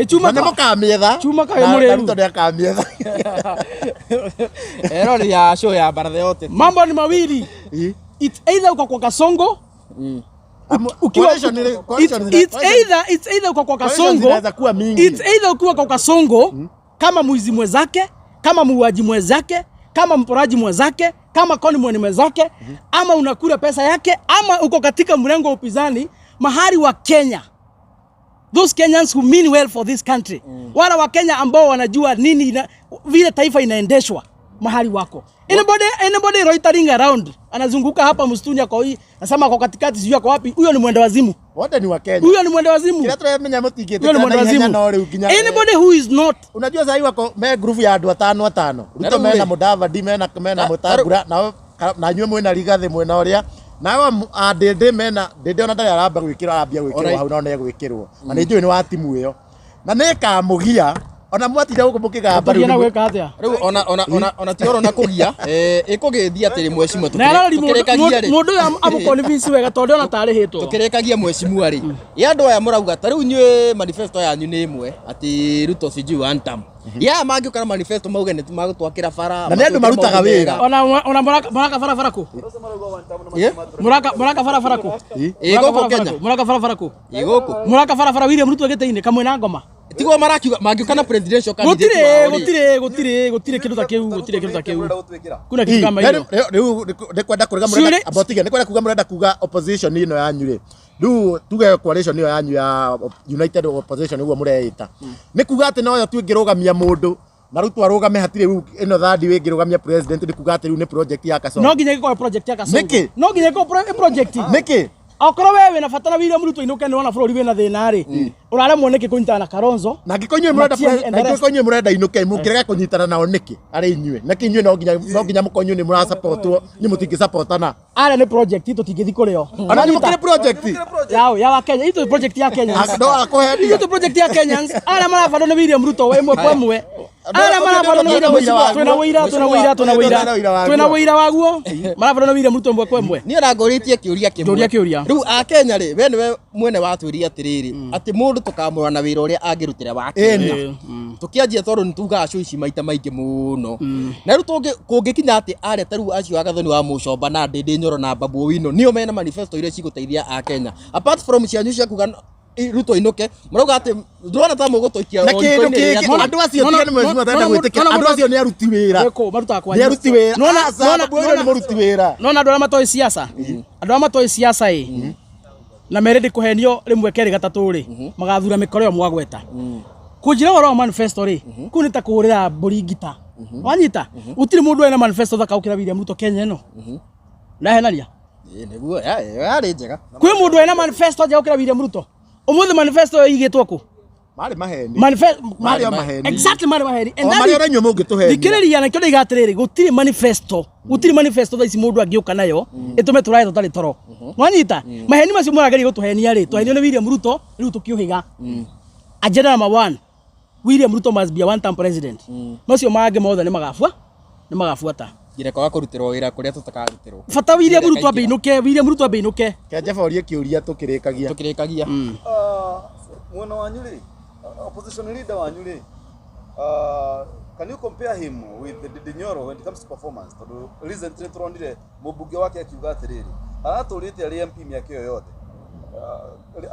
Chuma kama kamedha. Chuma kama mure. Ruto ndio kamedha. Error ya show ya baradhi yote. Mambo ni mawili. It's either uko kwa Kasongo. Ukiwa it's either uko kwa Kasongo. It's either ukiwa kwa Kasongo kama mwizi mwenzake, kama muuaji mwenzake, kama mporaji mwenzake, kama koni mwenzake, ama unakula pesa yake, ama uko katika mrengo wa upinzani mahali wa Kenya. Those Kenyans who mean well for this country. Wala wa Kenya ambao wanajua nini vile taifa inaendeshwa mahali wako. Anybody loitering around anazunguka hapa msituni kwa hii nasema kwa katikati sijui kwa wapi, huyo ni mwenda wazimu. Wote ni wa Kenya. Huyo ni mwenda wazimu. Kila tuemenya mutigete kana anybody who is not. Unajua sasa wako me group ya andu 5 Ruto mena Mudavadi mena Mutambura na nywe mwena Rigathi mwena uria nawe adede mena dede ona ndari aramba gwikira arambia gwikirwa hau naone gwikirwo na ni njui ni wa timu iyo na ne kamugia ona mwatira guko mukigamba riu ona tioro na kugia ikugithia atiri mwecimu tukirekagia ri mundu amu convince wega tondu ona tari hitwo tukirekagia mwecimu ari yandu aya murauga ta riu nywe manifesto yanyu ni imwe ati Ruto siji one term ya mangi kana manifesto mauge ni magutwakira bara na ndu marutaga wira ona muraka bara ku muraka bara ku igoko Kenya muraka bara ku igoko muraka bara William Ruto agiteine kamwe na ngoma tigo marakiuga mangiukana presidential candidate gutire kindu ta kiu kuna kitu kama hiyo riu nikwenda kuriga murenda abotige nikwenda kuga murenda kuga opposition ino yanyu ri riu tuge coalition ino yanyu ya United Opposition niguo mureita ni kuga ati no yo twingirugamia mundu na riu twarugame hatire riu ino thandi wingirugamia president ni kuga ati riu ni project ya Kasongo no nginya giko project ya Kasongo niki no nginya giko project niki Okoro wewe na fatana William Ruto inuke ni wana flori wena thina ri urare muoneke kunyitana na Kalonzo na ngikonywe murenda inuke mukirega kunyitana nao niki ari inywe naki inywe no nginya mukonywe ni mura supportwo ni mutingi supportana ara ni project ito tigithi kurio ana ni mukire project ya wa Kenya ito project ya Kenya ndo akohedia ito project ya Kenyans ara mara fatana William Ruto we mwe kwa mwe ara mara fatana William Ruto tuna wira waguo mara fatana William Ruto mwe kwa mwe ni aragoritie kiuria kimwe riu a Kenya ri we niwe mwene watwiria atiriri ati mundu tukamura na wira uria angirutira wake tukianjia tondu nituga acio ici maita maingi muno na riu kungikinya ati aria taru acio agathoni wa mucomba na Ndindi Nyoro na Babu Owino nio mena manifesto iria ciguteithia a Kenya apart from cianyu cia kuga Ruto inuke murauga ati ndurona ta mugutoikia andu acio tigani mwezi matenda gwitikia andu acio ni aruti wira ni aruti wira nona ni muruti wira nona andu matoi siasa andu matoi siasa na meredi kuhenio rimwe keri gatatu ri magathura mikoro yo mwagweta kunjira waro manifesto ri kunita kurira buringita wanyita utiri mundu ena manifesto thakaukira William Ruto Kenya no na henaria niguo yari njega kwi mundu ena manifesto thakaukira William Ruto umuthi manifesto igitwo ku mari maheni mari maheni exactly mari maheni and mari oranyo mungituheni dikiriria na kyo igatiriri gutiri manifesto thaisi mundu angiuka nayo itume turae tutari toro wanyita maheni macio murageri gutuhenia ri tuhenio ni William Ruto riu tukiuhiga agenda number 1 William Ruto must be a one term president macio maange mothe ni magafuata gireka wa kurutirwo wira kuria tutakarutirwo fata William Ruto abeinuke kenja borie kiuria tukirikagia mwana wanyu ri opposition leader wanyu ri can you compare him with Ndindi Nyoro when it comes to performance tondu recently turonire mubunge wake akiuga atiriri araturite ari MP miaka yote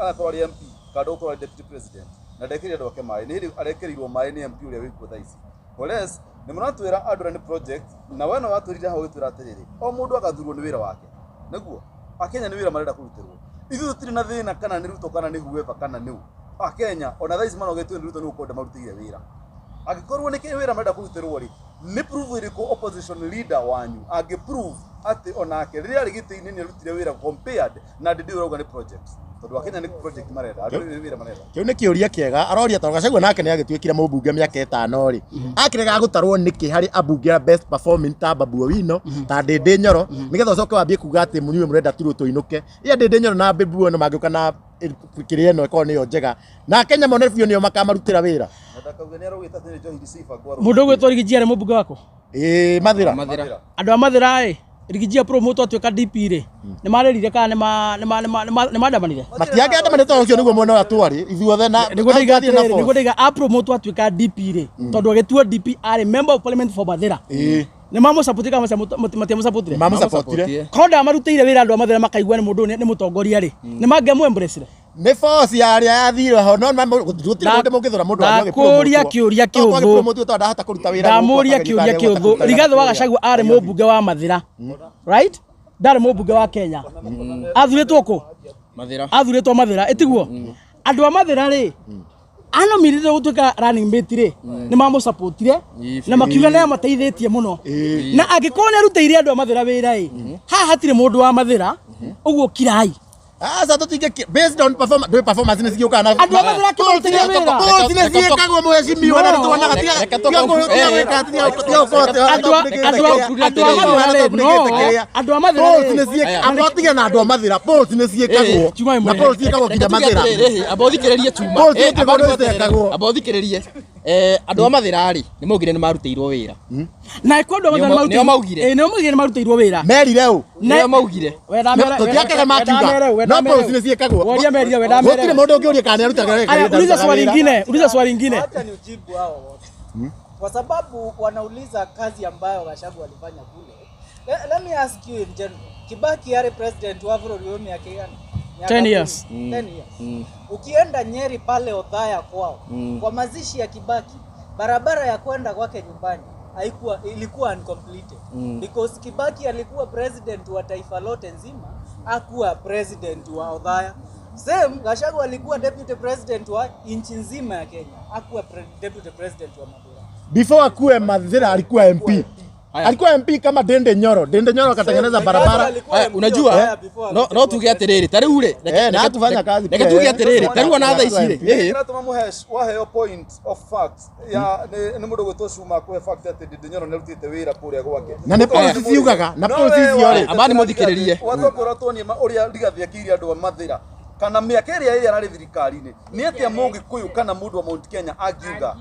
anatwari MP kada uko deputy president na ndekiri andu ake mai ni arekerirwo mai ni MP uria wikuo thaici Wales ni muratwira andu ni project na wena watwirire hau gitwira atiriri o mundu agathurwo ni wira wake niguo akenya ni wira marenda kurutirwo ithu tutiri na thina kana ni Ruto kana ni whoever kana ni akenya ona thaici mano getwe ni Ruto ni ukonda marutire wira agikorwo ni wira marenda kurutirwo ri ni prove iriko opposition leader wanyu agi prove ati onake riria rigiti-ini ni rutire wira compared na Ndindi urauga ni projects tondu akenya ni project marenda wira marenda kiu ni kiuria kiega aroria tondu Gachagua nake ni agituikire mubunge miaka 5 ri akirega gutarwo niki hari abunge best performing ta Babu Owino ta Ndindi Nyoro nigetha ucoke wambie kuga ati munywe murenda tu tuinuke iya Ndindi Nyoro na Babu Owino magiuka na kiri eno iko niyo njega na Kenya mone biu niyo makamarutira wira ndakauga ni arogita ati John Sifa ngwaro mundu gwetwo Rigijia mubunge wako Mathira andu a Mathira Rigijia promote atuika DP ri ni marerire kana ni mandamanire matiage andamanire ucio niguo mwena wa twari ithuothe na niguo ndiga a promote atuika DP ri tondu agetua DP ari member of parliament for Mathira ni mamu support kama matiamu support mamu support konda marutire wira andu a Mathira makaigua ni mundu ni mutongoria ri ni mangemu embrace ni force yaria yathire ho no gutire mundu mungithura mundu wanyu akuria kiuria kiuthu promote tonda hata kuruta wira ndamuria kiuria kiuthu Rigathi wa Gachagua ari mubunge wa Mathira right ndari mubunge wa Kenya athuritwo ku Mathira athuritwo Mathira etiguo andu a Mathira ri ano mirire gutuika running mate ri ni mamu supportire na makiuga na mateithĩtie muno na angĩkorwo nĩ arutĩire andu a Mathira wĩra ĩ haha hatirĩ mundu wa Mathira ũguo kirai sasa tutige based on performance ni sigiuka na andu a Mathira kĩrutĩire wĩra polls ni siekagwo mweshimiwa na tuonaga tiga andu a Mathira polls ni siekagwo andu na andu a Mathira polls ni siekagwo na polls siekagwo kinya Mathira abothikiririe chuma abothikiririe andu a Mathira ri ni maugire ni marutĩirwo wira na ĩkwo andu a Mathira nĩo maugire nĩo maugire marutĩirwo wĩra merire u nĩo maugire tutiakaga makiuga no polls ni siekagwo woria merire we na gutire mundu ungiuria kana arutaga uliza swali lingine Acha niujibu hao wote. Kwa sababu wanauliza kazi ambayo Gachagua alifanya kule. Let me ask you in general. Kibaki yare president wa Buru miaka gani? 10 years. 10 years. Ukienda Nyeri pale Othaya kwao, kwa mazishi ya Kibaki, barabara ya kwenda kwake nyumbani ilikuwa uncompleted. Because Kibaki alikuwa president wa taifa lote nzima, hakuwa president wa Othaya. Same Gachagua alikuwa deputy president wa nchi nzima ya Kenya, hakuwa deputy president wa Mathira. Before akuwe Mathira alikuwa MP. Alikuwa MP kama Ndindi Nyoro akatengeneza barabara. Unajua no tuge atiriri tariu ri na tufanya kazi reke tuge atiriri tariu na tha ici ri tuma muhesh wahe point of facts ya ni mundu gwetwo Cuma kuhe fact ati Ndindi Nyoro nirutite wira kuria gwake na ne polisi ciugaga na polisi cio ri abani muthikiririe watokora tuonie uria Rigathi akiria andu a Mathira kana miaka iria iri arari thirikari-ini ni atia Mugikuyu kana mundu wa Mount Kenya agiuga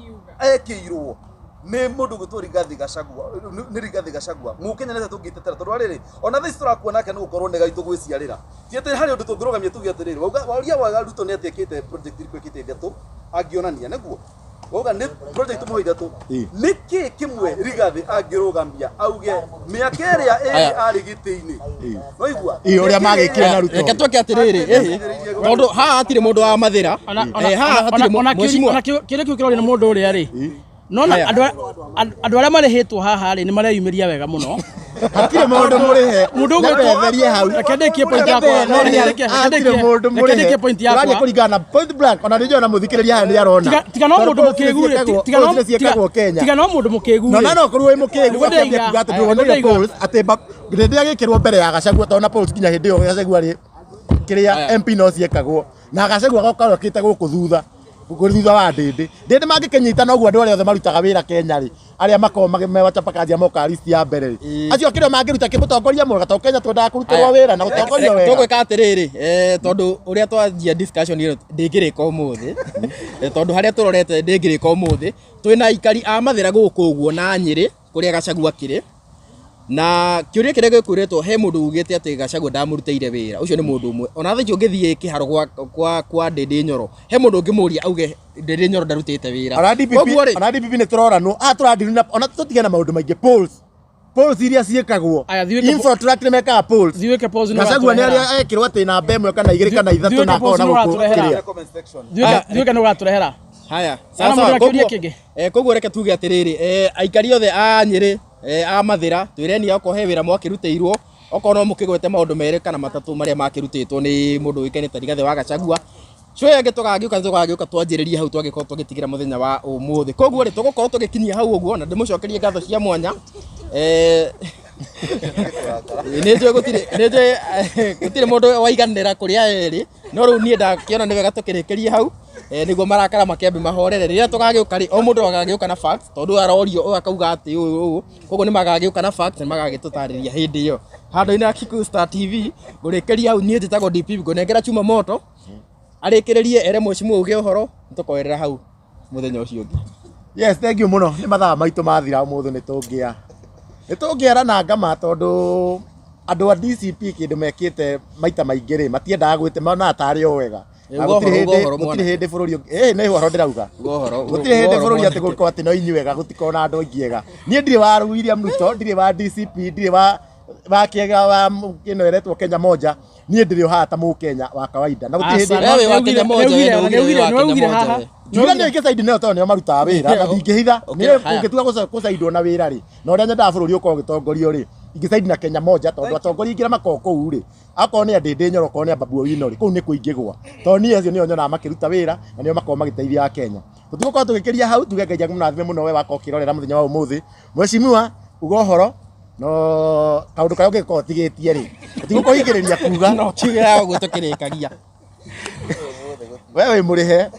ekirwo ni mundu gwetwo Rigathi Gachagua Mukenya nete tungitetera tondu ariri ona thai turakuona nake ni gukorwo nega itu gwiciarira ti ati hari undu tungirugamia tuge atiriri waria wa Ruto ni atiekite project iriku ikite ithatu angionania niguo woga ni project mo ithatu niki kimwe Rigathi angirugamia auge miaka iria iri ari giti-ini no igua uria magikire na Ruto reke tweke atiriri tondu haha hatire mundu wa Mathira haha hatire mweshimwa kire kirori na mundu uria ri nona andu aria marihitwo haha ri ni mareyumiria wega muno hatire mundu murihe mundu gwetherie hau akendekie point yakwa hatire mundu murihe point yakwa urania kuringana point blank ona ndio na muthikiriria haya ni arona tiga no mundu mukigu tiga no mundu mukigu no no korwo mukigu akendia kuga ati ndwonire polls ati Ndindi agikirwo mbere ya Gachagua tona polls kinya hindi yo Gachagua ri kiria MP no ciekagwo na Gachagua goka rokite guku thutha thutha wa Ndindi mangikenyita no guo andu aria othe marutaga wira Kenya ri aria makoma mewachapakaji moka list ya mbere ri acio kirio mangiruta kimutongoria mwega to Kenya twendaga kurutirwo wira na gutongoria wega tugwika atiriri tondu uria twanjia discussion ino ndingirika umuthi tondu haria turorete ndingirika umuthi twina ikari a Mathira guku uguo na Nyeri kuria Gachagua kiri na kiuria kiria gikuretwo he mundu ugite ati Gachagua ndamurutĩire wira ucio ni mundu umwe ona thai ungithie kiharo kwa Ndindi Nyoro he mundu ungimuria auge Ndindi Nyoro ndarutĩte wira ona DPP ni turoranwo turadiru na ona tutige na maundu maingi polls polls iria ciĩkagwo Aya, thiĩ Infotrack nĩ mekaga polls Thiweke pause nĩ Gachagua nĩ ũratũrehera. arĩa ekĩrwo atĩ namba 1 kana 2 kana 3 na akona gũkũ comment section. Thiweke nĩ ũratũrehera. Haya, Sana mũndũ akĩũria kĩngĩ. koguo reke tuge atĩrĩrĩ, aikari othe a Nyĩrĩ, a Mathĩra, twĩreni oko he wĩra mwakĩrutĩirwo, okorwo no mũkĩgwete maũndũ merĩ kana matatũ marĩa makĩrutĩtwo nĩ mũndũ ũĩkaine ta Rigathĩ wa Gachagua. Cũĩ angĩ tũgagĩũka twanjĩrĩrie hau twagĩkorwo tũgĩtigĩra mũthenya wa ũmũthĩ. Koguo rĩ tũgũkorwo tũgĩkinyia hau ũguo na ndĩmũcokerie ngatho cia mwanya. Nĩnjũĩ gũtirĩ mũndũ waiganĩra kũrĩa erĩ, no rĩu niĩ ndakĩona nĩ wega tũkĩrĩkĩrie hau nĩguo marakara makĩambi mahorere. Rĩrĩa tũgagĩũka rĩ o mũndũ agagĩũka na facts, tondũ arorio ũyũ akauga atĩ ũũ, koguo nĩ magagĩũka na facts na magagĩtũtarĩria hĩndĩ ĩyo. Handũ-inĩ ya Kikuyu Star TV ngũrĩkĩria hau niĩ njĩtagwo DP ngũnengera Chuma Moto arĩkĩrĩrie ere mheshimiwa uge ũhoro tũkoerera hau mũthenya ũcio ũngĩ. Yes, thank you muno. Nĩ mathaa maitũ mathira ũmũthĩ nĩ tũngĩara na ngama tondũ andũ a DCP kĩndũ mekĩte maita maingĩ rĩ matiendaga gwĩte mona tarĩ o wega. Gũtirĩ hĩndĩ bũrũri nĩ ũhoro ndĩrauga. Gũtirĩ hĩndĩ bũrũri atĩ gũkorwo atĩ no inyuega gũtikona andũ aingĩ ega. Niĩ ndirĩ wa William Ruto, ndirĩ wa DCP, ndirĩ wa kĩega wa kĩno eretwo Kenya moja. Niĩ ndĩrĩ o haha ta Mũkenya wa kawaida. Na gũtirĩ hĩndĩ wewe wa Kenya moja wewe Jura nĩ gĩcaidi nĩo tondũ nĩo marutaga wĩra na ndingĩhitha nĩ ũngĩtuga gũcaidwo na wĩra rĩ na ũrĩa nyendaga bũrũri ũkorwo ũgĩtongorio rĩ ingĩcaidi na Kenya moja tondũ atongoria ingĩ makorwo kũu rĩ akorwo nĩ Ndĩndĩ Nyoro akorwo nĩ Babu Owino rĩ kũu nĩ kũingĩgwa tondũ niĩ acio nĩo nyonaga makĩruta wĩra na nĩo makorwo magĩteithia Kenya tũtigũkorwo tũgĩkĩria hau tuge Ngai mũrathime mũno we wakorwo ũkĩrorera mũthenya wa ũmũthĩ mheshimiwa uga ũhoro no kaũndũ karĩa ũngĩkorwo ũtigĩtie rĩ ũtigũkũhingĩrĩria kuga no kiga ũguo tũkĩrĩkagia wewe mũrĩhe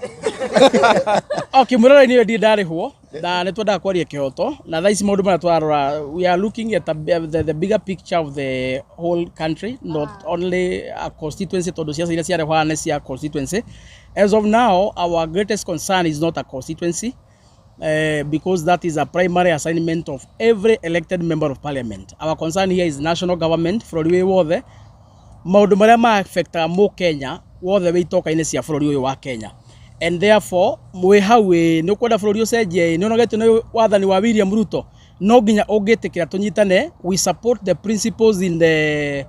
Okay, mũrora-inĩ ũyũ ndarĩhwo na nĩ twendaga kwaria kĩhoto na thaa ici maũndũ marĩa twarora we are looking at the bigger picture of the whole country, not only a constituency tondũ ciaca iria ciarehwo nĩ cia constituency. As of now, our greatest concern is not a constituency because that is a primary assignment of every elected member of parliament. Our concern here is national government bũrũri wĩ wothe maũndũ marĩa ma-affectaga Mũkenya wothe wĩitoka-inĩ cia bũrũri ũyũ wa Kenya. And therefore, mwe hau nĩ ũkwenda bũrũri ũcenjie nĩ onogetio nĩ wathani wa William Ruto no nginya ũngĩtĩkĩra tũnyitane. We support the principles in the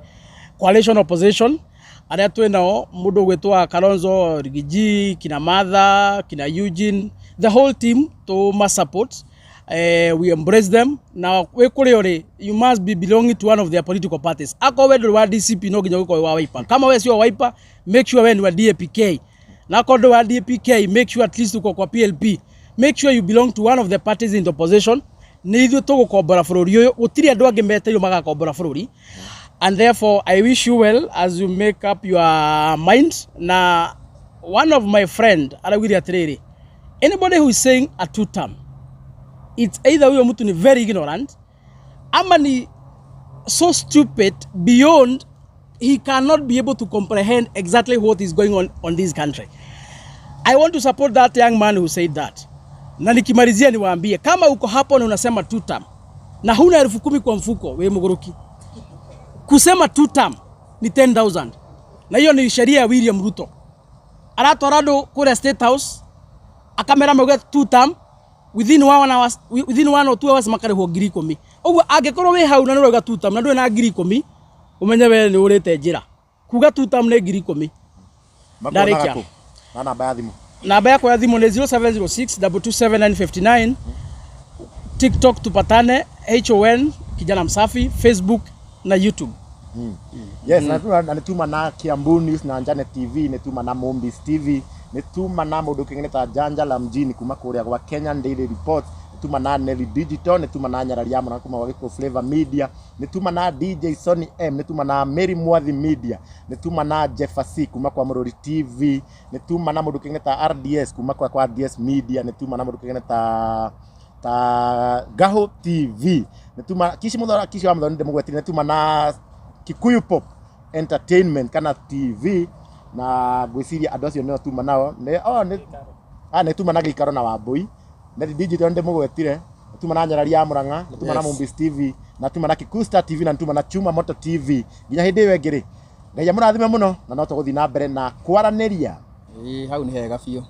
coalition opposition arĩa twĩnao mũndũ gwĩtwa Kalonzo, Rigiji, kina Martha, kina Eugene, the whole team to must support. We embrace them. Now we kũrĩ you must be belonging to one of their political parties. Ako we ndũrĩ wa DCP no nginya ũkorwo wa Wiper. Kama we sio Wiper, make sure we ni wa DAPK. Na kondo wa DAPK, make sure at least uko kwa PLP. Make sure you belong to one of the parties in the opposition. Nĩ ithuĩ tũgũkombora bũrũri ũyũ. Gũtirĩ andũ angĩ metereirwo magakombora bũrũri. And therefore, I wish you well as you make up your mind. Na one of my friend aragwire atĩrĩrĩ, anybody who is saying a two-term, it's either huyo mtu ni very ignorant ama ni so stupid beyond he cannot be able to comprehend exactly what is going on this country. I want to support that young man who said that. Na nikimalizia niwaambie kama uko hapo na unasema two term na huna 10,000 kwa mfuko we mugoroki. Kusema two term ni 10,000. Na hiyo ni sheria ya William Ruto. Aratorado kule State House akamera mauga two term within 1 or 2 hours makarĩhwo 10,000. Ũguo angĩkorwo wĩ hau na nĩ ũrauga two term na ndũrĩ na 10,000 umenye we nĩ ũrĩte njĩra. Kuga two term nĩ 10,000. Ndarĩkia. Na namba ya thimũ. Namba yako ya thimũ nĩ 0706227959. TikTok tupatane HON Kijana Msafi, Facebook na YouTube. Yes, na nĩtuma na Kiambu News na Njane TV, nĩtuma na Mombis TV, nĩtuma na mũndũ kĩngĩ ta Janja la mjini kuma kũrĩa gwa Kenyan Daily Report, nĩtuma na Nelly Digital, nĩtuma na Nyarari ya Mũranga kuma gwa Gĩkũ Flavor Media, nĩtuma na DJ Sonny M, nĩtuma na Mary Mwathi Media, nĩtuma na Jeffasi kuma kwa Mũrori TV, nĩtuma na mũndũ kĩngĩ ta RDS kuma kwa RDS Media, nĩtuma na mũndũ kĩngĩ ta Gaho TV, nĩtuma Kishi wa Muthoni ndĩmũgwetire, nĩtuma na Kikuyu Pop Entertainment kana TV na gwiciria andũ acio nĩo tuma nao nĩ tuma na Gĩikaro na Wambui na Digital ndĩmũgwetire, tuma na Nyarari ya Mũranga, tuma na Mombis TV, na tuma na Kikuyu Star TV, na tuma na Chuma Moto TV. Nginya hĩndĩ ĩyo ĩngĩ rĩ Ngai amũrathime mũno na no tũgũthiĩ na mbere na kwaranĩria hau nĩ hega biũ.